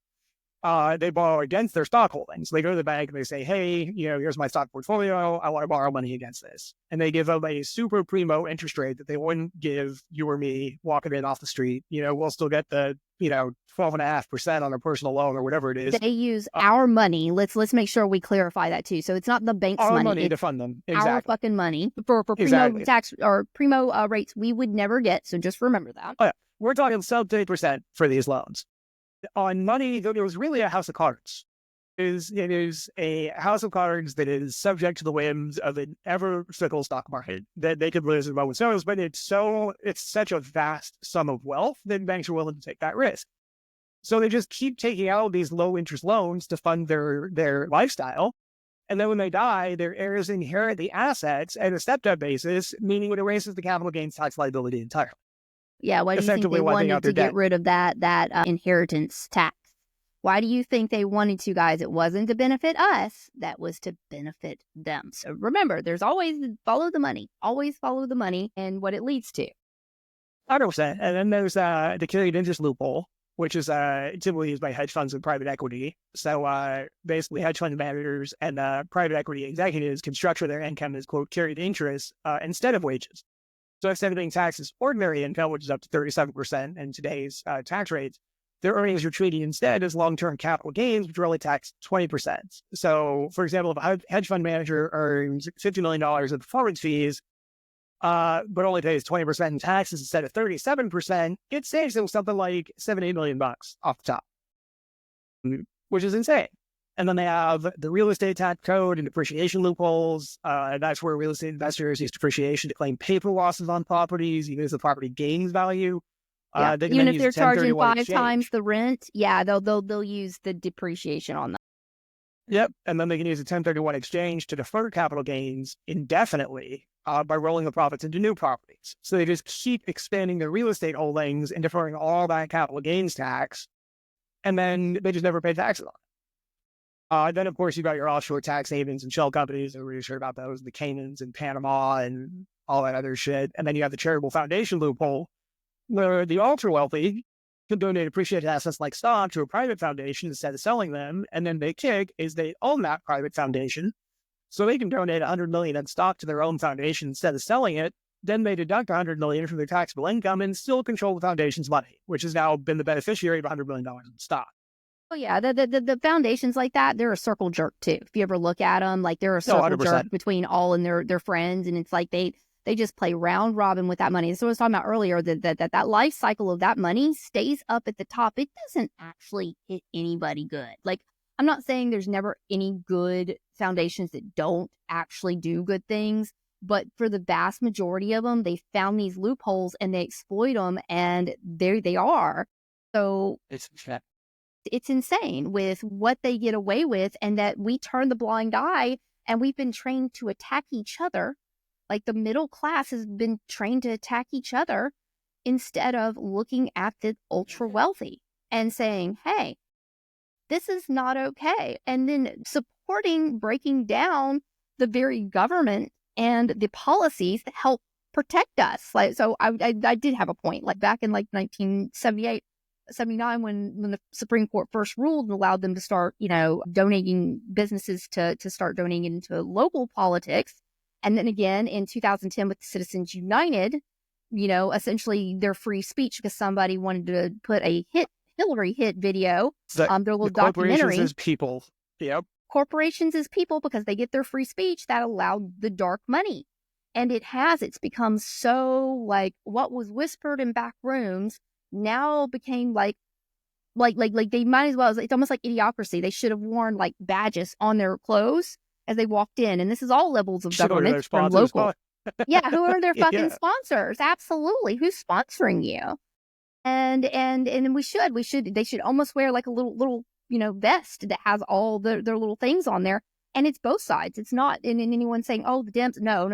they borrow against their stock holdings. They go to the bank and they say, hey, here's my stock portfolio. I want to borrow money against this. And they give them a super primo interest rate that they wouldn't give you or me walking in off the street. We'll still get the, 12.5% on a personal loan or whatever it is. They use our money. Let's make sure we clarify that too. So it's not the bank's our money. money to fund them. Exactly. Our fucking money for primo tax or primo rates we would never get. So just remember that. Oh, yeah. We're talking sub 30% for these loans. On money, it was really a house of cards. It is a house of cards that is subject to the whims of an ever fickle stock market that they could lose in moments notice, but it's such a vast sum of wealth that banks are willing to take that risk. So they just keep taking out these low interest loans to fund their lifestyle. And then when they die, their heirs inherit the assets at a stepped up basis, meaning it erases the capital gains tax liability entirely. Yeah, why do you think they wanted to get rid of that inheritance tax? Why do you think they wanted to, guys? It wasn't to benefit us. That was to benefit them. So remember, there's always follow the money. Always follow the money and what it leads to. 100%. And then there's the carried interest loophole, which is typically used by hedge funds and private equity. So basically, hedge fund managers and private equity executives can structure their income as, quote, carried interest instead of wages. So instead of being taxed as ordinary income, which is up to 37% in today's tax rates, their earnings are treated instead as long-term capital gains, which are only taxed 20%. So, for example, if a hedge fund manager earns $50 million in performance fees, but only pays 20% in taxes instead of 37%, it saves them something like $7-8 million off the top, which is insane. And then they have the real estate tax code and depreciation loopholes. And that's where real estate investors use depreciation to claim paper losses on properties, even as the property gains value. Yeah. Even if they're charging 5 times the rent, they'll use the depreciation on that. Yep. And then they can use a 1031 exchange to defer capital gains indefinitely by rolling the profits into new properties. So they just keep expanding their real estate holdings and deferring all that capital gains tax. And then they just never pay taxes on it. Then, of course, you've got your offshore tax havens and shell companies. I'm really sure about those, the Caymans and Panama and all that other shit. And then you have the charitable foundation loophole, where the ultra wealthy can donate appreciated assets like stock to a private foundation instead of selling them. And then they kick is they own that private foundation. So they can donate $100 million in stock to their own foundation instead of selling it. Then they deduct $100 million from their taxable income and still control the foundation's money, which has now been the beneficiary of $100 million in stock. Oh, yeah. The foundations like that, they're a circle jerk, too. If you ever look at them, like they're a circle jerk between all and their friends. And it's like they just play round robin with that money. So I was talking about earlier that life cycle of that money stays up at the top. It doesn't actually hit anybody good. Like, I'm not saying there's never any good foundations that don't actually do good things. But for the vast majority of them, they found these loopholes and they exploit them. And there they are. So it's insane with what they get away with, and that we turn the blind eye And we've been trained to attack each other. Like the middle class has been trained to attack each other instead of looking at the ultra wealthy and saying, hey, this is not okay. And then supporting breaking down the very government and the policies that help protect us. Like, so I did have a point, like back in like 1978, 79, when the Supreme Court first ruled and allowed them to start, donating businesses to start donating into local politics. And then again in 2010 with the Citizens United, essentially their free speech because somebody wanted to put a Hillary hit video, their little documentary. Corporations as people. Yep. Corporations as people because they get their free speech that allowed the dark money. And it's become so like what was whispered in back rooms now became like they might as well, it's almost like idiocracy. They should have worn like badges on their clothes as they walked in. And this is all levels of government from local. Yeah, who are their fucking sponsors? Absolutely. Who's sponsoring you? And they should almost wear like a little vest that has all their little things on there. And it's both sides. It's not in anyone saying, oh, the Dems. No.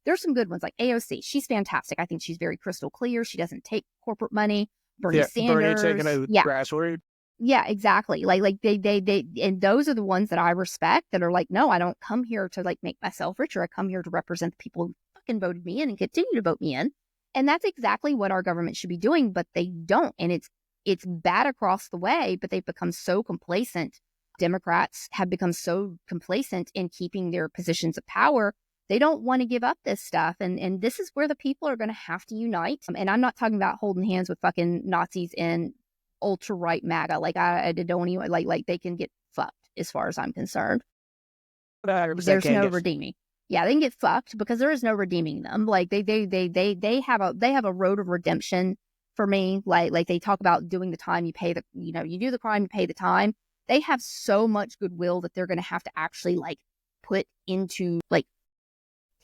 There's some good ones like AOC. She's fantastic. I think she's very crystal clear. She doesn't take corporate money. Bernie Sanders. Bernie taking a grassroots. Yeah, exactly. Like they, and those are the ones that I respect that are like, no, I don't come here to like make myself richer. I come here to represent the people who fucking voted me in and continue to vote me in. And that's exactly what our government should be doing, but they don't. And it's bad across the way, but they've become so complacent. Democrats have become so complacent in keeping their positions of power. They don't want to give up this stuff. And this is where the people are going to have to unite. And I'm not talking about holding hands with fucking Nazis and ultra-right MAGA. Like I don't even like they can get fucked as far as I'm concerned. There's no redeeming. Yeah, they can get fucked because there is no redeeming them. Like they have a road of redemption for me. Like they talk about doing the time, you pay you do the crime, you pay the time. They have so much goodwill that they're going to have to actually like put into like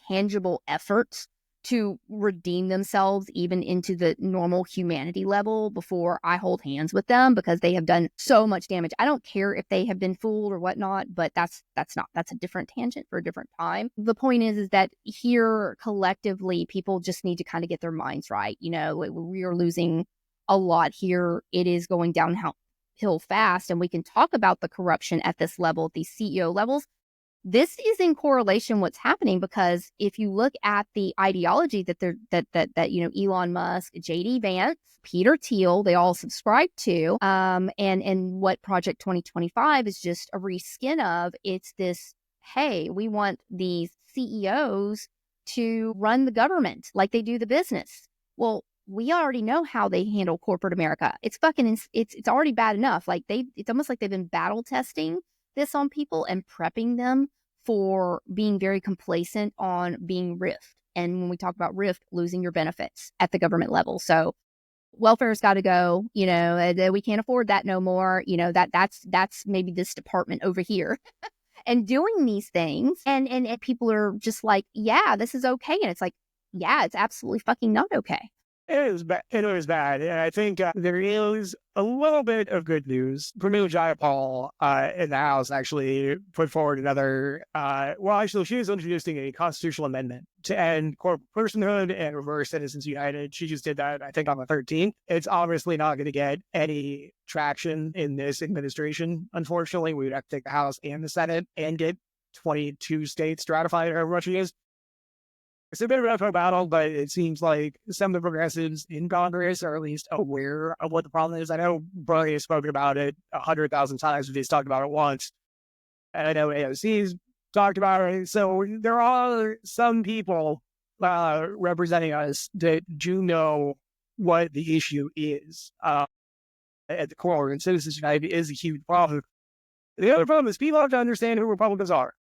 tangible efforts to redeem themselves even into the normal humanity level before I hold hands with them because they have done so much damage. I don't care if they have been fooled or whatnot, but that's a different tangent for a different time. The point is that here collectively, people just need to kind of get their minds right. We are losing a lot here. It is going downhill fast, and we can talk about the corruption at this level, at these CEO levels. This is in correlation what's happening because if you look at the ideology that Elon Musk, JD Vance, Peter Thiel, they all subscribe to, and what Project 2025 is just a reskin of, it's this, hey, we want these CEOs to run the government like they do the business. Well, we already know how they handle corporate America. It's it's already bad enough. Like it's almost like they've been battle testing this on people and prepping them for being very complacent on being rift. And when we talk about rift, losing your benefits at the government level. So welfare's got to go, we can't afford that no more. That's maybe this department over here and doing these things. And people are just like, yeah, this is okay. And it's like, yeah, it's absolutely fucking not okay. It was bad. And I think there is a little bit of good news. Pramila Jayapal in the House actually put forward another, she was introducing a constitutional amendment to end corporate personhood and reverse Citizens United. She just did that, I think, on the 13th. It's obviously not going to get any traction in this administration. Unfortunately, we would have to take the House and the Senate and get 22 states to ratify it, however much it is. It's a bit of an uphill battle, but it seems like some of the progressives in Congress are at least aware of what the problem is. I know Bernie has spoken about it 100,000 times, but he's talked about it once. And I know AOC's talked about it. So there are some people representing us that do know what the issue is at the core. And Citizens United is a huge problem. The other problem is people have to understand who Republicans are.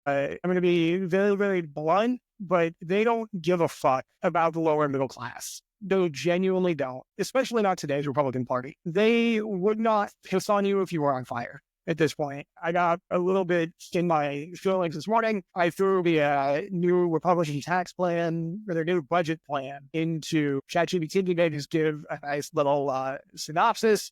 I'm going to be very, very blunt, but they don't give a fuck about the lower middle class. They genuinely don't, especially not today's Republican Party. They would not piss on you if you were on fire at this point. I got a little bit in my feelings this morning. I threw the new Republican tax plan or their new budget plan into ChatGPT. They just give a nice little synopsis.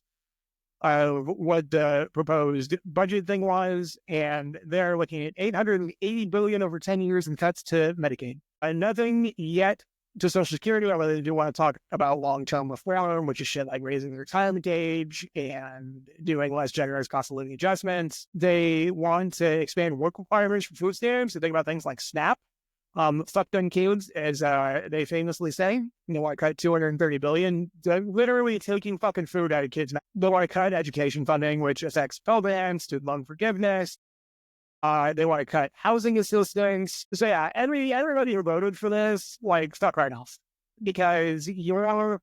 what the proposed budget thing was, and they're looking at $880 billion over 10 years in cuts to Medicaid. Nothing yet to Social Security, although they do want to talk about long-term reform, which is shit like raising the retirement age and doing less generous cost of living adjustments. They want to expand work requirements for food stamps. They think about things like SNAP. Fuck them kids, as they famously say. They want to cut $230 billion. They're literally taking fucking food out of kids. They want to cut education funding, which affects Pell Grants, student loan forgiveness. They want to cut housing assistance. So yeah, everybody who voted for this, like, fuck right off. Because your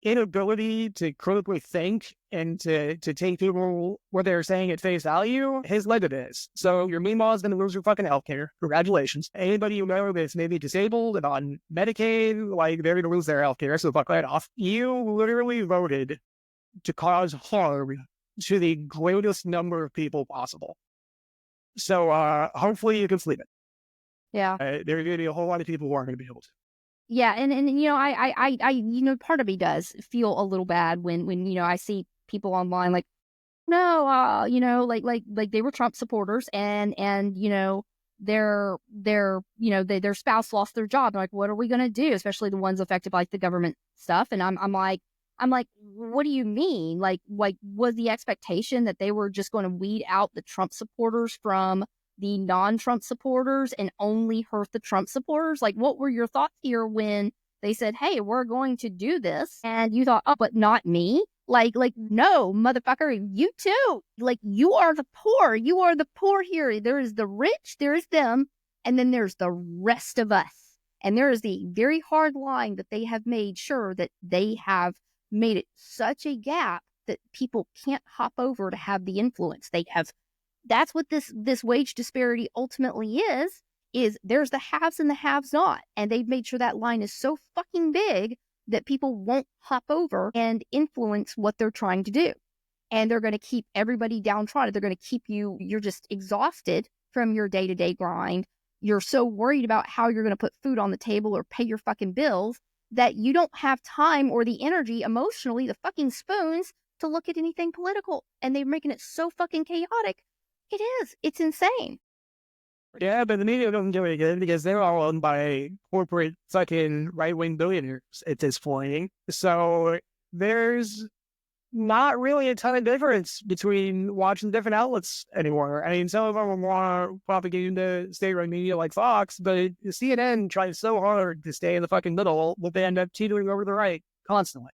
inability to critically think and to take people what they're saying at face value has led to this. So your meemaw is going to lose your fucking healthcare. Congratulations. Anybody you know that's maybe disabled and on Medicaid, like, they're going to lose their healthcare. So fuck right off. You literally voted to cause harm to the greatest number of people possible. So hopefully you can sleep it. Yeah. There are going to be a whole lot of people who aren't going to be able to. Yeah, and I part of me does feel a little bad when I see people online like, no, like they were Trump supporters and their their spouse lost their job. Like, what are we gonna do? Especially the ones affected by, like, the government stuff. And I'm like, what do you mean? Like was the expectation that they were just going to weed out the Trump supporters from the non-Trump supporters and only hurt the Trump supporters? Like, what were your thoughts here when they said, hey, we're going to do this? And you thought, oh, but not me? Like, no, motherfucker, you too. Like, you are the poor. You are the poor here. There is the rich, there is them, and then there's the rest of us. And there is the very hard line that they have made sure that they have made it such a gap that people can't hop over to have the influence. That's what this wage disparity ultimately is there's the haves and the haves not. And they've made sure that line is so fucking big that people won't hop over and influence what they're trying to do. And they're going to keep everybody downtrodden. They're going to keep you're just exhausted from your day-to-day grind. You're so worried about how you're going to put food on the table or pay your fucking bills that you don't have time or the energy, emotionally, the fucking spoons, to look at anything political. And they're making it so fucking chaotic. It is. It's insane. Yeah, but the media doesn't do it again because they're all owned by corporate fucking right-wing billionaires at this point. So there's not really a ton of difference between watching different outlets anymore. I mean, some of them are more propaganda state-run media like Fox, but CNN tries so hard to stay in the fucking middle, but they end up teetering over the right constantly.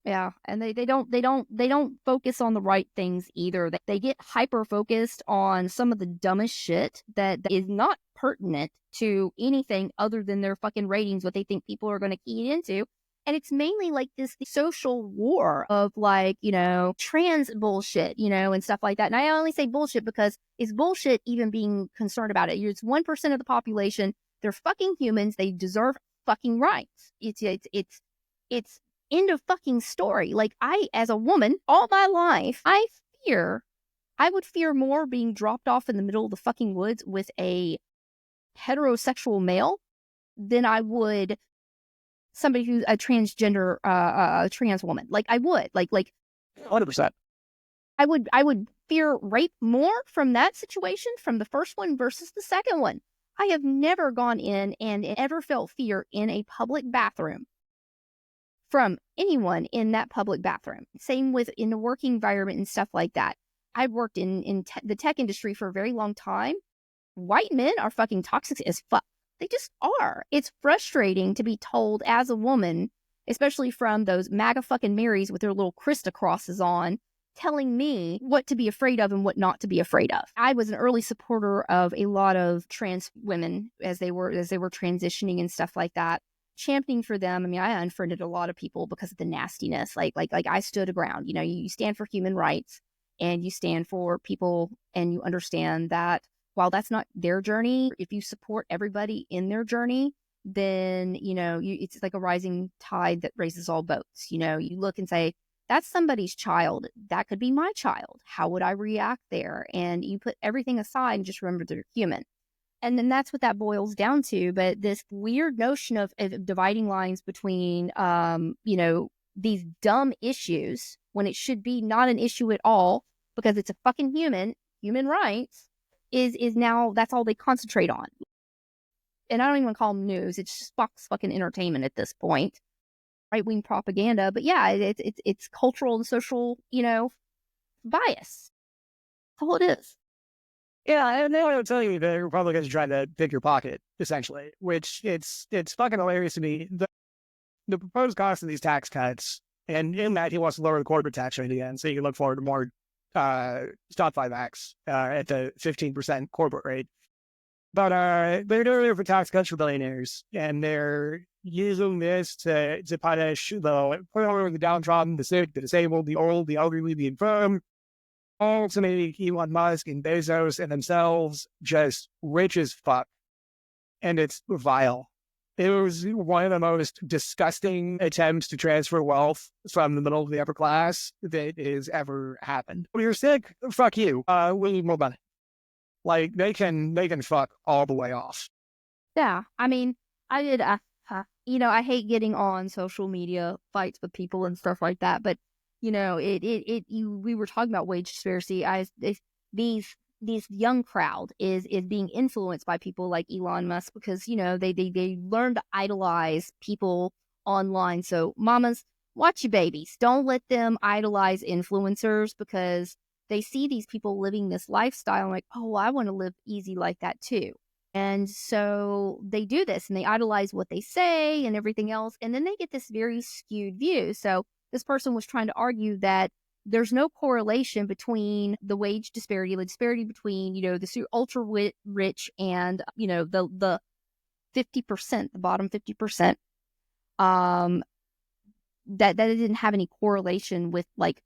Yeah, and they don't focus on the right things either. They get hyper focused on some of the dumbest shit that is not pertinent to anything other than their fucking ratings, what they think people are going to key into. And it's mainly like this social war of, like, trans bullshit, and stuff like that. And I only say bullshit because it's bullshit even being concerned about it. It's 1% of the population. They're fucking humans. They deserve fucking rights. It's end of fucking story. Like, I, as a woman, all my life, I would fear more being dropped off in the middle of the fucking woods with a heterosexual male than I would somebody who's a transgender, trans woman. Like, I would, like 100%. I would fear rape more from that situation, from the first one versus the second one. I have never gone in and ever felt fear in a public bathroom from anyone in that public bathroom. Same with in the working environment and stuff like that. I've worked in the tech industry for a very long time. White men are fucking toxic as fuck. They just are. It's frustrating to be told as a woman, especially from those MAGA fucking Marys with their little Krista crosses on, telling me what to be afraid of and what not to be afraid of. I was an early supporter of a lot of trans women as they were transitioning and stuff like that, championing for them. I mean, I unfriended a lot of people because of the nastiness. Like I stood a ground. You stand for human rights and you stand for people, and you understand that while that's not their journey, if you support everybody in their journey, then it's like a rising tide that raises all boats. You look and say, that's somebody's child. That could be my child. How would I react there? And you put everything aside and just remember they're human. And then that's what that boils down to. But this weird notion of dividing lines between, these dumb issues when it should be not an issue at all because it's a fucking human rights, is now that's all they concentrate on. And I don't even call them news. It's just Fox fucking entertainment at this point. Right-wing propaganda. But yeah, it's cultural and social, bias. That's all it is. Yeah, and they will tell you the Republicans are trying to pick your pocket, essentially, which it's fucking hilarious to me. The proposed cost of these tax cuts, and in that he wants to lower the corporate tax rate again, so you can look forward to more stock buybacks at the 15% corporate rate. But they're doing it for tax cuts for billionaires, and they're using this to punish the downtrodden, the sick, the disabled, the old, the elderly, the infirm, all to make Elon Musk and Bezos and themselves just rich as fuck. And it's vile. It was one of the most disgusting attempts to transfer wealth from the middle to the upper class that has ever happened. When you're sick, fuck you. We need more money. Like, they can fuck all the way off. Yeah, I mean, I did. I hate getting on social media fights with people and stuff like that. But we were talking about wage disparity. These young crowd is being influenced by people like Elon Musk because they learn to idolize people online. So mamas, watch your babies. Don't let them idolize influencers because they see these people living this lifestyle and like, oh, I want to live easy like that too. And so they do this and they idolize what they say and everything else. And then they get this very skewed view. So this person was trying to argue that there's no correlation between the wage disparity, the disparity between, the ultra rich and, the 50%, the bottom 50%, that it didn't have any correlation with like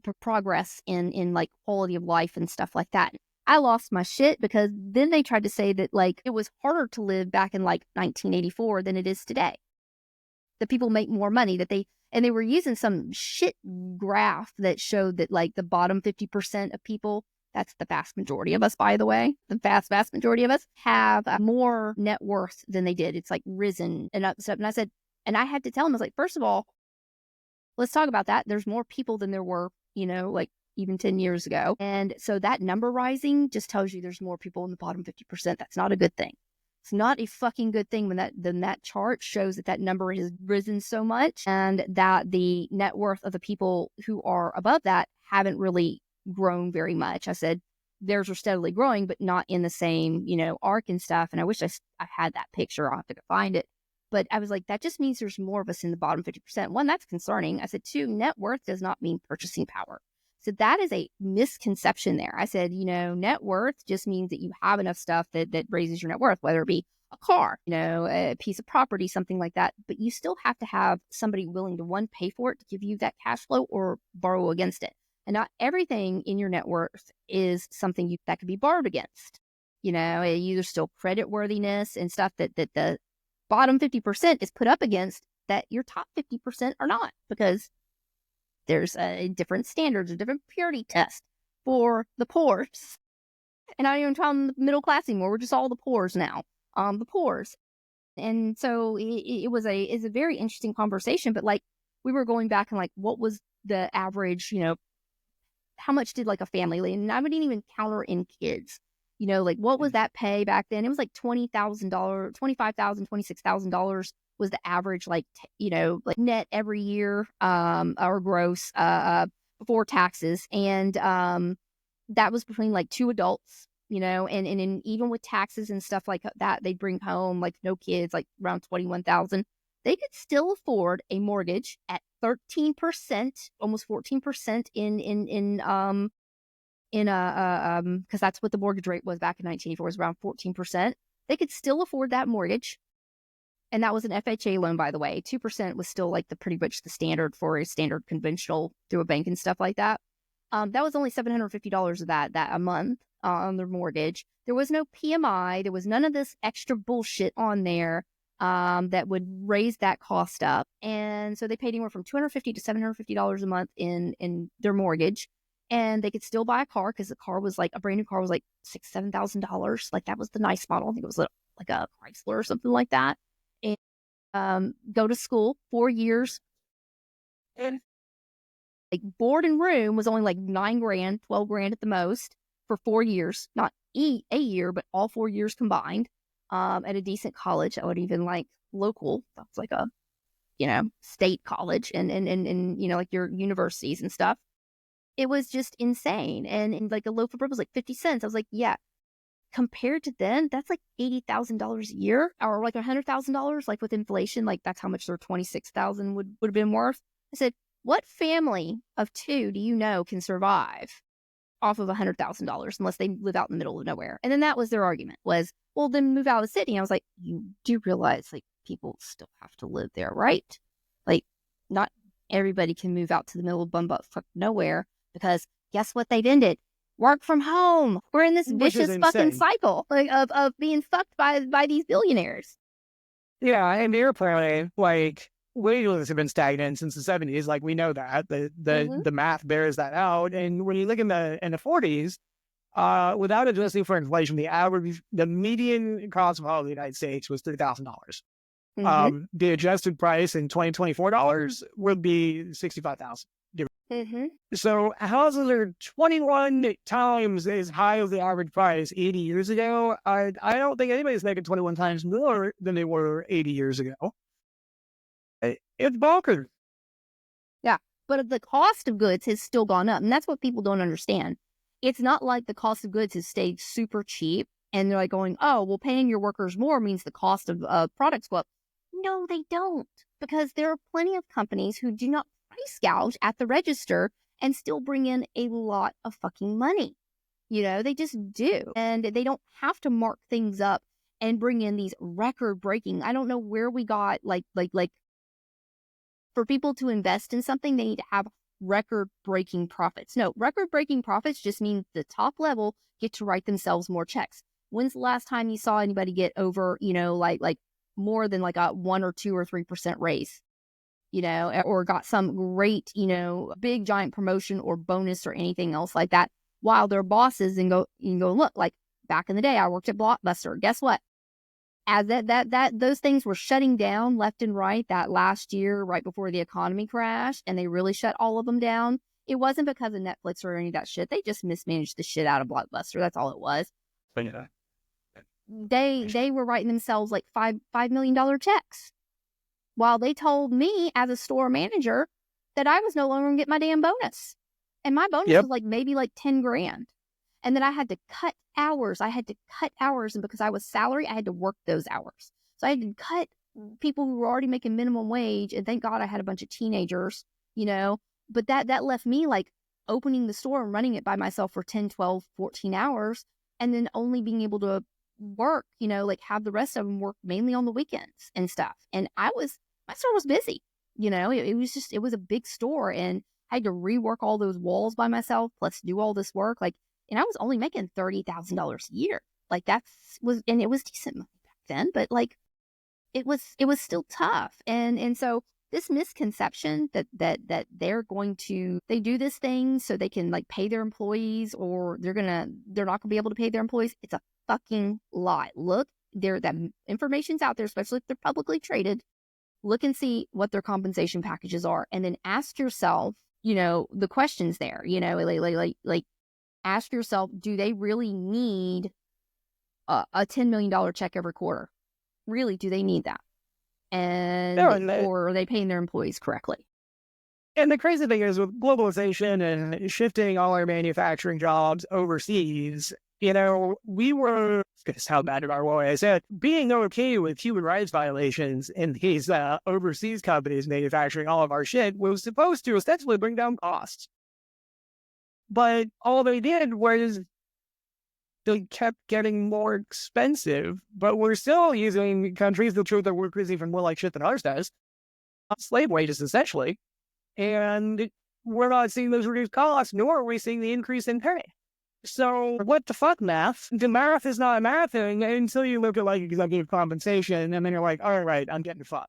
the progress in like quality of life and stuff like that. I lost my shit because then they tried to say that like it was harder to live back in like 1984 than it is today. That people make more money, and they were using some shit graph that showed that like the bottom 50% of people, that's the vast majority of us, by the way, the vast majority of us have more net worth than they did. It's like risen and up. And I said, and I had to tell them, I was like, first of all, let's talk about that. There's more people than there were, like even 10 years ago. And so that number rising just tells you there's more people in the bottom 50%. That's not a good thing. It's not a fucking good thing when that chart shows that number has risen so much and that the net worth of the people who are above that haven't really grown very much. I said, theirs are steadily growing, but not in the same, arc and stuff. And I wish I had that picture. I'll have to find it. But I was like, that just means there's more of us in the bottom 50%. One, that's concerning. I said, two, net worth does not mean purchasing power. So that is a misconception there. I said, net worth just means that you have enough stuff that raises your net worth, whether it be a car, a piece of property, something like that. But you still have to have somebody willing to, one, pay for it to give you that cash flow or borrow against it. And not everything in your net worth is something that could be borrowed against. There's still credit worthiness and stuff that the bottom 50% is put up against that your top 50% are not, because there's different standards, a different purity test for the poors. And I don't even call them the middle class anymore. We're just all the poors now. The poors. And so it's a very interesting conversation. But like we were going back and like, what was the average, how much did like a family, and I wouldn't even counter in kids, like what was that pay back then? It was like $20,000, $25,000, $26,000 was the average, like, like net every year, or gross, before taxes. And, that was between like two adults, and even with taxes and stuff like that, they bring home like no kids, like around 21,000. They could still afford a mortgage at 13%, almost 14% because that's what the mortgage rate was back in 1984, was around 14%. They could still afford that mortgage. And that was an FHA loan, by the way. 2% was still like pretty much the standard for a standard conventional through a bank and stuff like that. That was only $750 of that a month on their mortgage. There was no PMI. There was none of this extra bullshit on there that would raise that cost up. And so they paid anywhere from $250 to $750 a month in their mortgage. And they could still buy a car because the car was like, a brand new car was like $6,000, $7,000. Like that was the nice model. I think it was like a Chrysler or something like that. And go to school 4 years. And Like board and room was only like $9,000, $12,000 at the most for 4 years, not a year, but all 4 years combined, at a decent college. I would even like local. That's like a, state college and like your universities and stuff. It was just insane. And like a loaf of bread was like 50 cents. I was like, yeah, compared to then, that's like $80,000 a year or like $100,000, like with inflation, like that's how much their 26,000 would have been worth. I said, what family of two do you know can survive off of $100,000 unless they live out in the middle of nowhere? And then that was their argument was, well, then move out of the city. And I was like, you do realize like people still have to live there, right? Like not everybody can move out to the middle of bumbuck nowhere because guess what they've ended? Work from home. We're in this vicious fucking cycle of being fucked by these billionaires. Yeah, and apparently, like, wages have been stagnant since the 70s. Like, we know that. The math bears that out. And when you look in the 40s, without adjusting for inflation, the median cost of home in the United States was $3,000. The adjusted price in 2024 dollars would be $65,000. So houses are 21 times as high as the average price 80 years ago. I don't think anybody's making 21 times more than they were 80 years ago. It's bonkers. Yeah, but the cost of goods has still gone up, and that's what people don't understand. It's not like the cost of goods has stayed super cheap, and they're like going, oh, well, paying your workers more means the cost of products go up. No, they don't, because there are plenty of companies who do not price gouge at the register and still bring in a lot of fucking money. They just do. And they don't have to mark things up and bring in these record breaking. I don't know where we got like for people to invest in something, they need to have record breaking profits. No, record breaking profits just means the top level get to write themselves more checks. When's the last time you saw anybody get over, like more than like a 1 or 2 or 3% raise? Or got some great, big giant promotion or bonus or anything else like that while they're bosses and you can go, look, like back in the day, I worked at Blockbuster. Guess what? As those things were shutting down left and right that last year, right before the economy crashed, and they really shut all of them down. It wasn't because of Netflix or any of that shit. They just mismanaged the shit out of Blockbuster. That's all it was. But yeah. They were writing themselves like $5 million checks. While they told me as a store manager that I was no longer going to get my damn bonus. And my bonus was like maybe like $10,000. And then I had to cut hours. And because I was salary, I had to work those hours. So I had to cut people who were already making minimum wage. And thank God I had a bunch of teenagers, but that left me like opening the store and running it by myself for 10, 12, 14 hours. And then only being able to work, like have the rest of them work mainly on the weekends and stuff. And my store was busy, it was a big store and I had to rework all those walls by myself, plus do all this work. Like, and I was only making $30,000 a year. Like and it was decent money back then, but like it was still tough. And so this misconception that they do this thing so they can like pay their employees or they're not gonna be able to pay their employees. It's a fucking lie. Look, that information's out there, especially if they're publicly traded. Look and see what their compensation packages are, and then ask yourself, the questions there. Like ask yourself, do they really need a $10 million check every quarter? Really, do they need that? Or are they paying their employees correctly? And the crazy thing is with globalization and shifting all our manufacturing jobs overseas, we were, this how bad our way I said, being okay with human rights violations in these overseas companies manufacturing all of our shit was supposed to ostensibly bring down costs. But all they did was they kept getting more expensive, but we're still using countries that treat their workers even more like shit than ours does. Slave wages, essentially. And we're not seeing those reduced costs, nor are we seeing the increase in pay. So what the fuck, math? The math is not mathing until you look at like executive compensation, and then you're like, all right, I'm getting fucked.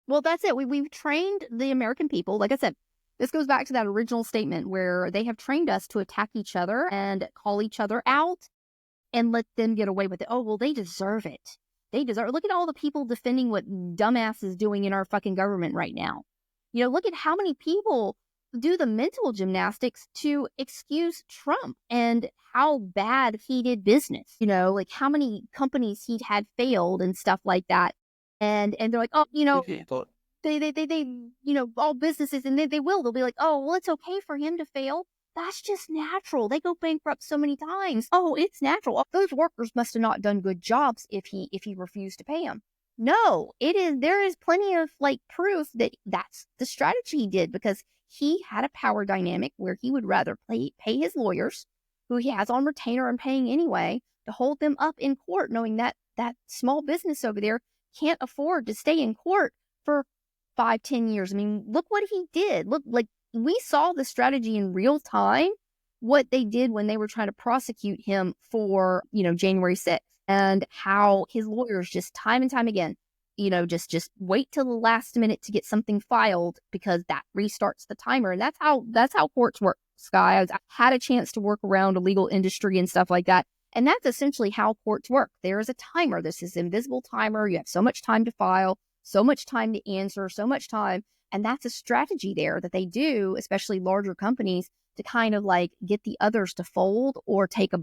Well, that's it. We've trained the American people. Like I said, this goes back to that original statement where they have trained us to attack each other and call each other out and let them get away with it. Oh, well, they deserve it. Look at all the people defending what dumbass is doing in our fucking government right now. Look at how many people do the mental gymnastics to excuse Trump and how bad he did business. Like how many companies he'd had failed and stuff like that. And they're like, oh, they all businesses, and they'll be like, oh, well, it's okay for him to fail. That's just natural. They go bankrupt so many times. Oh, it's natural. Those workers must have not done good jobs if he refused to pay them. No, it is. There is plenty of proof that that's the strategy he did, because he had a power dynamic where he would rather pay his lawyers, who he has on retainer and paying anyway, to hold them up in court, knowing that that small business over there can't afford to stay in court for 5-10 years. I mean, look what he did. Look, we saw the strategy in real time, what they did when they were trying to prosecute him for, January 6th, and how his lawyers just time and time again, just wait till the last minute to get something filed, because that restarts the timer. And that's how courts work, Sky. I had a chance to work around a legal industry and stuff like that. And that's essentially how courts work. There is a timer. This is invisible timer. You have so much time to file, so much time to answer, so much time. And that's a strategy there that they do, especially larger companies, to kind of get the others to fold or take a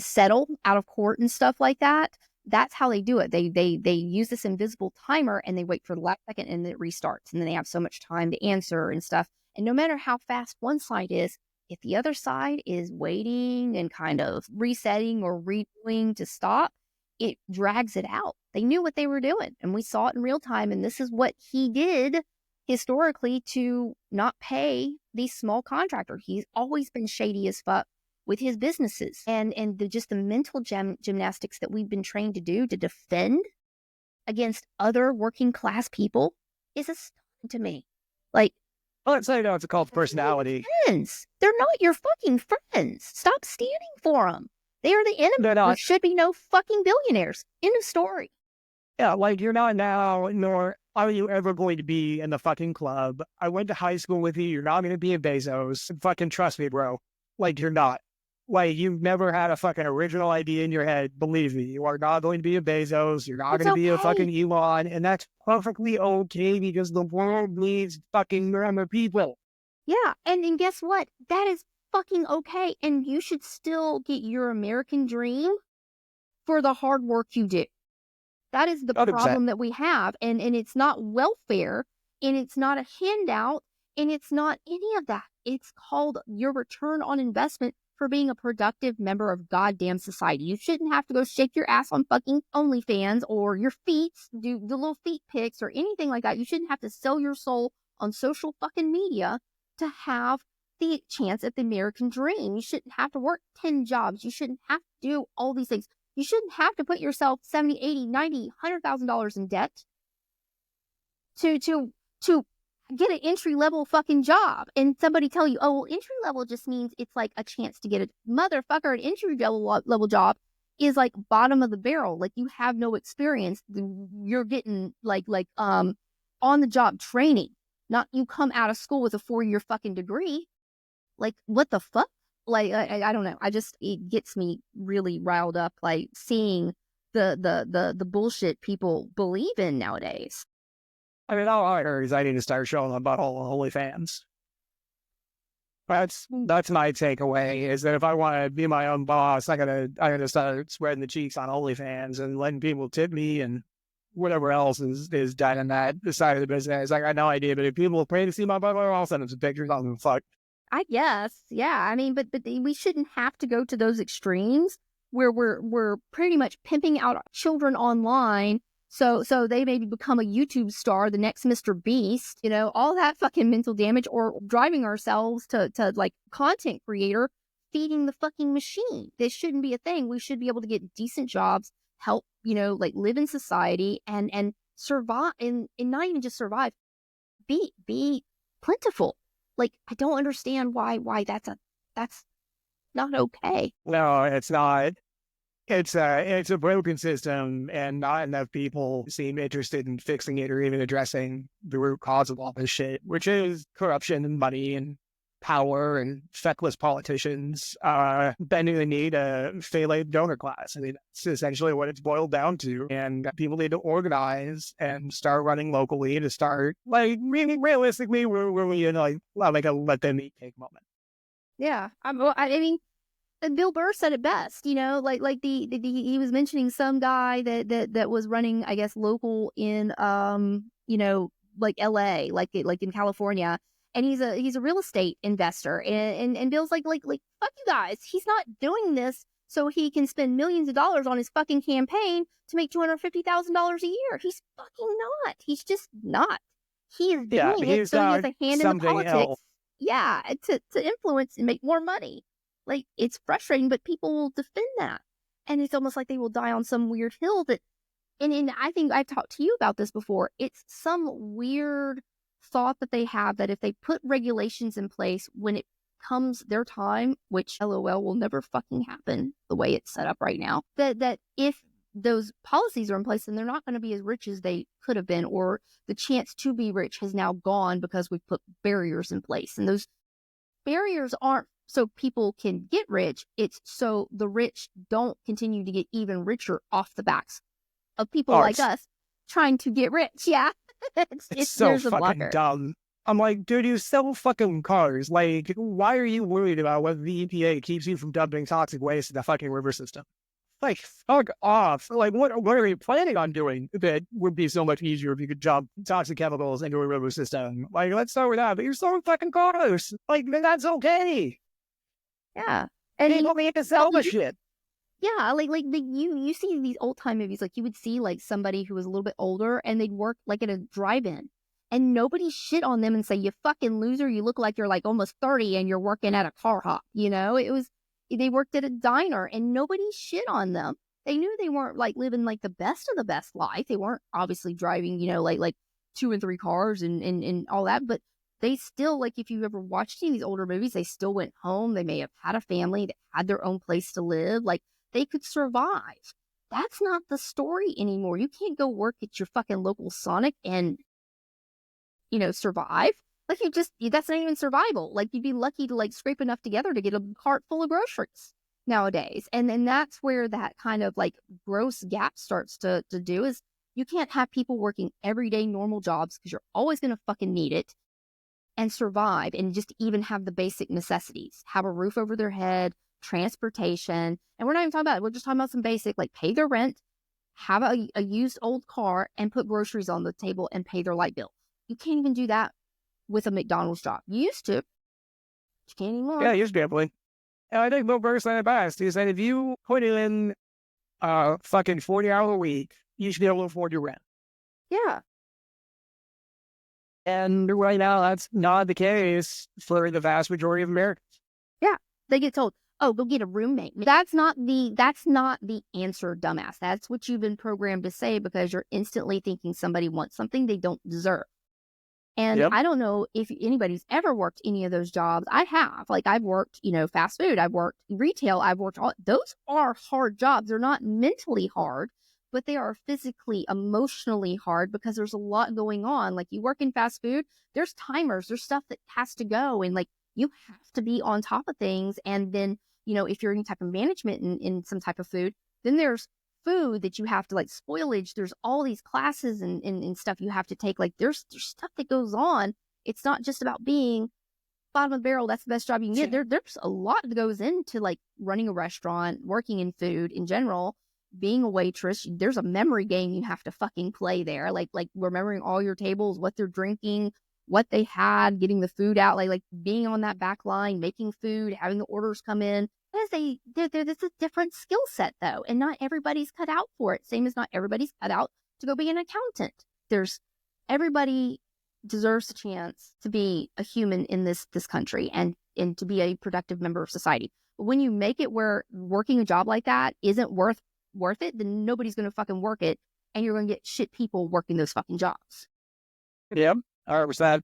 settle out of court and stuff like that. That's how they do it. They use this invisible timer, and they wait for the last second, and it restarts. And then they have so much time to answer and stuff. And no matter how fast one side is, if the other side is waiting and kind of resetting or redoing to stop, it drags it out. They knew what they were doing, and we saw it in real time. And this is what he did historically to not pay these small contractors. He's always been shady as fuck with his businesses, and just the mental gymnastics that we've been trained to do to defend against other working class people is astounding to me. Well, it's it's a cult of personality. Friends. They're not your fucking friends. Stop standing for them. They are the enemy. There should be no fucking billionaires. End of story. Yeah, you're not now, nor are you ever going to be in the fucking club. I went to high school with you. You're not going to be a Bezos. Fucking trust me, bro. You're not. You've never had a fucking original idea in your head. Believe me, you are not going to be a Bezos. You're not going to be a fucking Elon. And that's perfectly okay, because the world needs fucking normal people. Yeah, and guess what? That is fucking okay. And you should still get your American dream for the hard work you do. That is the 100%. problem that we have. And it's not welfare, and it's not a handout, and it's not any of that. It's called your return on investment for being a productive member of goddamn society. You shouldn't have to go shake your ass on fucking OnlyFans, or your feet, do the little feet pics or anything like that. You shouldn't have to sell your soul on social fucking media to have the chance at the American dream. You shouldn't have to work 10 jobs. You shouldn't have to do all these things. You shouldn't have to put yourself $70, $80, $90, $100,000 in debt to get an entry-level fucking job, and somebody tell you, oh, well, entry-level just means it's a chance to get a motherfucker. An entry-level job is bottom of the barrel. You have no experience. You're getting on-the-job training. Not you come out of school with a 4-year fucking degree. What the fuck? I don't know. It gets me really riled up, seeing the bullshit people believe in nowadays. I mean, all I heard is I need to start showing them butthole on OnlyFans. That's my takeaway, is that if I want to be my own boss, I gotta start spreading the cheeks on OnlyFans and letting people tip me and whatever else is done in that side of the business. I got no idea, but if people pay to see my butthole, I'll send them some pictures. I'll give a fuck. I guess, yeah. I mean, but we shouldn't have to go to those extremes where we're pretty much pimping out our children online. So they maybe become a YouTube star, the next Mr. Beast, all that fucking mental damage, or driving ourselves to content creator, feeding the fucking machine. This shouldn't be a thing. We should be able to get decent jobs, help, live in society and survive, and not even just survive, be plentiful. I don't understand why that's not okay. No, it's not. It's a broken system, and not enough people seem interested in fixing it or even addressing the root cause of all this shit, which is corruption and money and power and feckless politicians bending the knee to phthalated donor class. I mean, that's essentially what it's boiled down to. And people need to organize and start running locally to start, like, really realistically, we're in, like a let them eat cake moment. Yeah. I mean, Bill Burr said it best, he was mentioning some guy that was running, I guess, local in, like LA, like in California. And he's a real estate investor. And Bill's like, fuck you guys. He's not doing this so he can spend millions of dollars on his fucking campaign to make $250,000 a year. He's fucking not. He's just not. He is doing it so he has a hand in the politics. Else. Yeah, to influence and make more money. Like, it's frustrating, but people will defend that. And it's almost like they will die on some weird hill that, and I think I've talked to you about this before. It's some weird thought that they have that if they put regulations in place when it comes their time, which LOL will never fucking happen the way it's set up right now, that if those policies are in place, then they're not going to be as rich as they could have been, or the chance to be rich has now gone because we've put barriers in place. And those barriers aren't so people can get rich. It's so the rich don't continue to get even richer off the backs of people like us trying to get rich. Yeah. It's so fucking dumb. I'm like, dude, you sell fucking cars. Like, why are you worried about whether the EPA keeps you from dumping toxic waste in the fucking river system? Like, fuck off. Like, what are you planning on doing that would be so much easier if you could dump toxic chemicals into a river system? Like, let's start with that. But you're selling fucking cars. Like, that's okay. Yeah. And people need to sell the shit. Yeah, you see these old time movies, like you would see like somebody who was a little bit older and they'd work like at a drive-in and nobody shit on them and say, you fucking loser, you look like you're like almost 30 and you're working at a car hop. They worked at a diner and nobody shit on them. They knew they weren't like living like the best of the best life. They weren't obviously driving, like 2 and 3 cars and all that, but they still, like, if you've ever watched any of these older movies, they still went home. They may have had a family that had their own place to live. Like, they could survive. That's not the story anymore. You can't go work at your fucking local Sonic and, survive. Like, that's not even survival. Like, you'd be lucky to, like, scrape enough together to get a cart full of groceries nowadays. And then that's where that kind of, like, gross gap starts to do is you can't have people working everyday normal jobs because you're always going to fucking need it and survive and just even have the basic necessities, have a roof over their head, transportation. And we're not even talking about it. We're just talking about some basic, like pay their rent, have a used old car, and put groceries on the table and pay their light bill. You can't even do that with a McDonald's job. You used to. You can't anymore. Yeah, you used to be able to. And I think Bill Burr said it best. He said, if you put in a fucking 40-hour week, you should be able to afford your rent. Yeah. And right now, that's not the case for the vast majority of Americans. Yeah. They get told, oh, go get a roommate. That's not the answer, dumbass. That's what you've been programmed to say because you're instantly thinking somebody wants something they don't deserve. And yep. I don't know if anybody's ever worked any of those jobs. I have. Like, I've worked, fast food. I've worked retail. I've worked those are hard jobs. They're not mentally hard, but they are physically, emotionally hard because there's a lot going on. Like, you work in fast food, there's timers, there's stuff that has to go. And, like, you have to be on top of things. And then, if you're any type of management in some type of food, then there's food that you have to, like, spoilage. There's all these classes and stuff you have to take. Like, there's stuff that goes on. It's not just about being bottom of the barrel. That's the best job you can get. There's a lot that goes into, like, running a restaurant, working in food in general, being a waitress. There's a memory game you have to fucking play there. Like remembering all your tables, what they're drinking, what they had, getting the food out, like being on that back line, making food, having the orders come in. There's a different skill set, though, and not everybody's cut out for it. Same as not everybody's cut out to go be an accountant. Everybody deserves a chance to be a human in this country and to be a productive member of society. But when you make it where working a job like that isn't worth it, then nobody's going to fucking work it, and you're going to get shit people working those fucking jobs. Yep, 100%.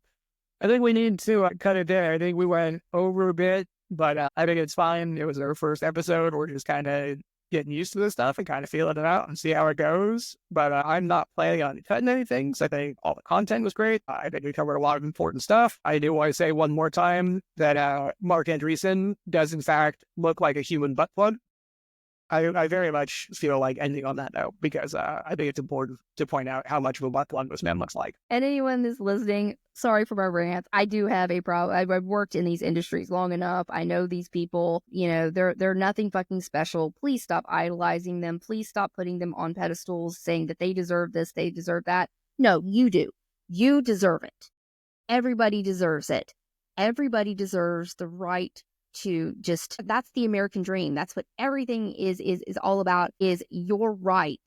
I think we need to cut it there. I think we went over a bit, but I think it's fine. It was our first episode. We're just kind of getting used to this stuff and kind of feeling it out and see how it goes. But I'm not planning on cutting anything. So I think all the content was great. I think we covered a lot of important stuff. I do want to say one more time that Mark Andreessen does in fact look like a human butt plug. I very much feel like ending on that note because I think it's important to point out how much of a butt plug this man looks like. And anyone that's listening, sorry for my rants. I do have a problem. I've worked in these industries long enough. I know these people, they're nothing fucking special. Please stop idolizing them. Please stop putting them on pedestals saying that they deserve this, they deserve that. No, you do. You deserve it. Everybody deserves it. Everybody deserves the right to that's the American dream. That's what everything is all about, is your rights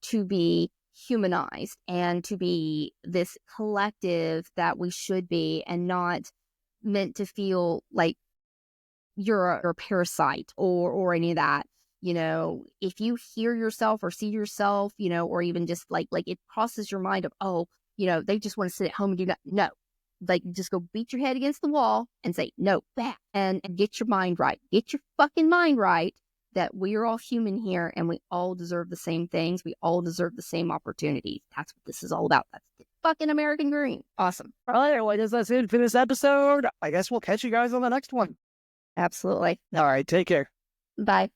to be humanized and to be this collective that we should be, and not meant to feel like you're a parasite or any of that. If you hear yourself or see yourself, or even just like it crosses your mind of, oh, they just want to sit at home and do that. No. Like, just go beat your head against the wall and say, no, back, and get your mind right. Get your fucking mind right that we are all human here and we all deserve the same things. We all deserve the same opportunities. That's what this is all about. That's the fucking American dream. Awesome. All right, well, that's it for this episode. I guess we'll catch you guys on the next one. Absolutely. All right, take care. Bye.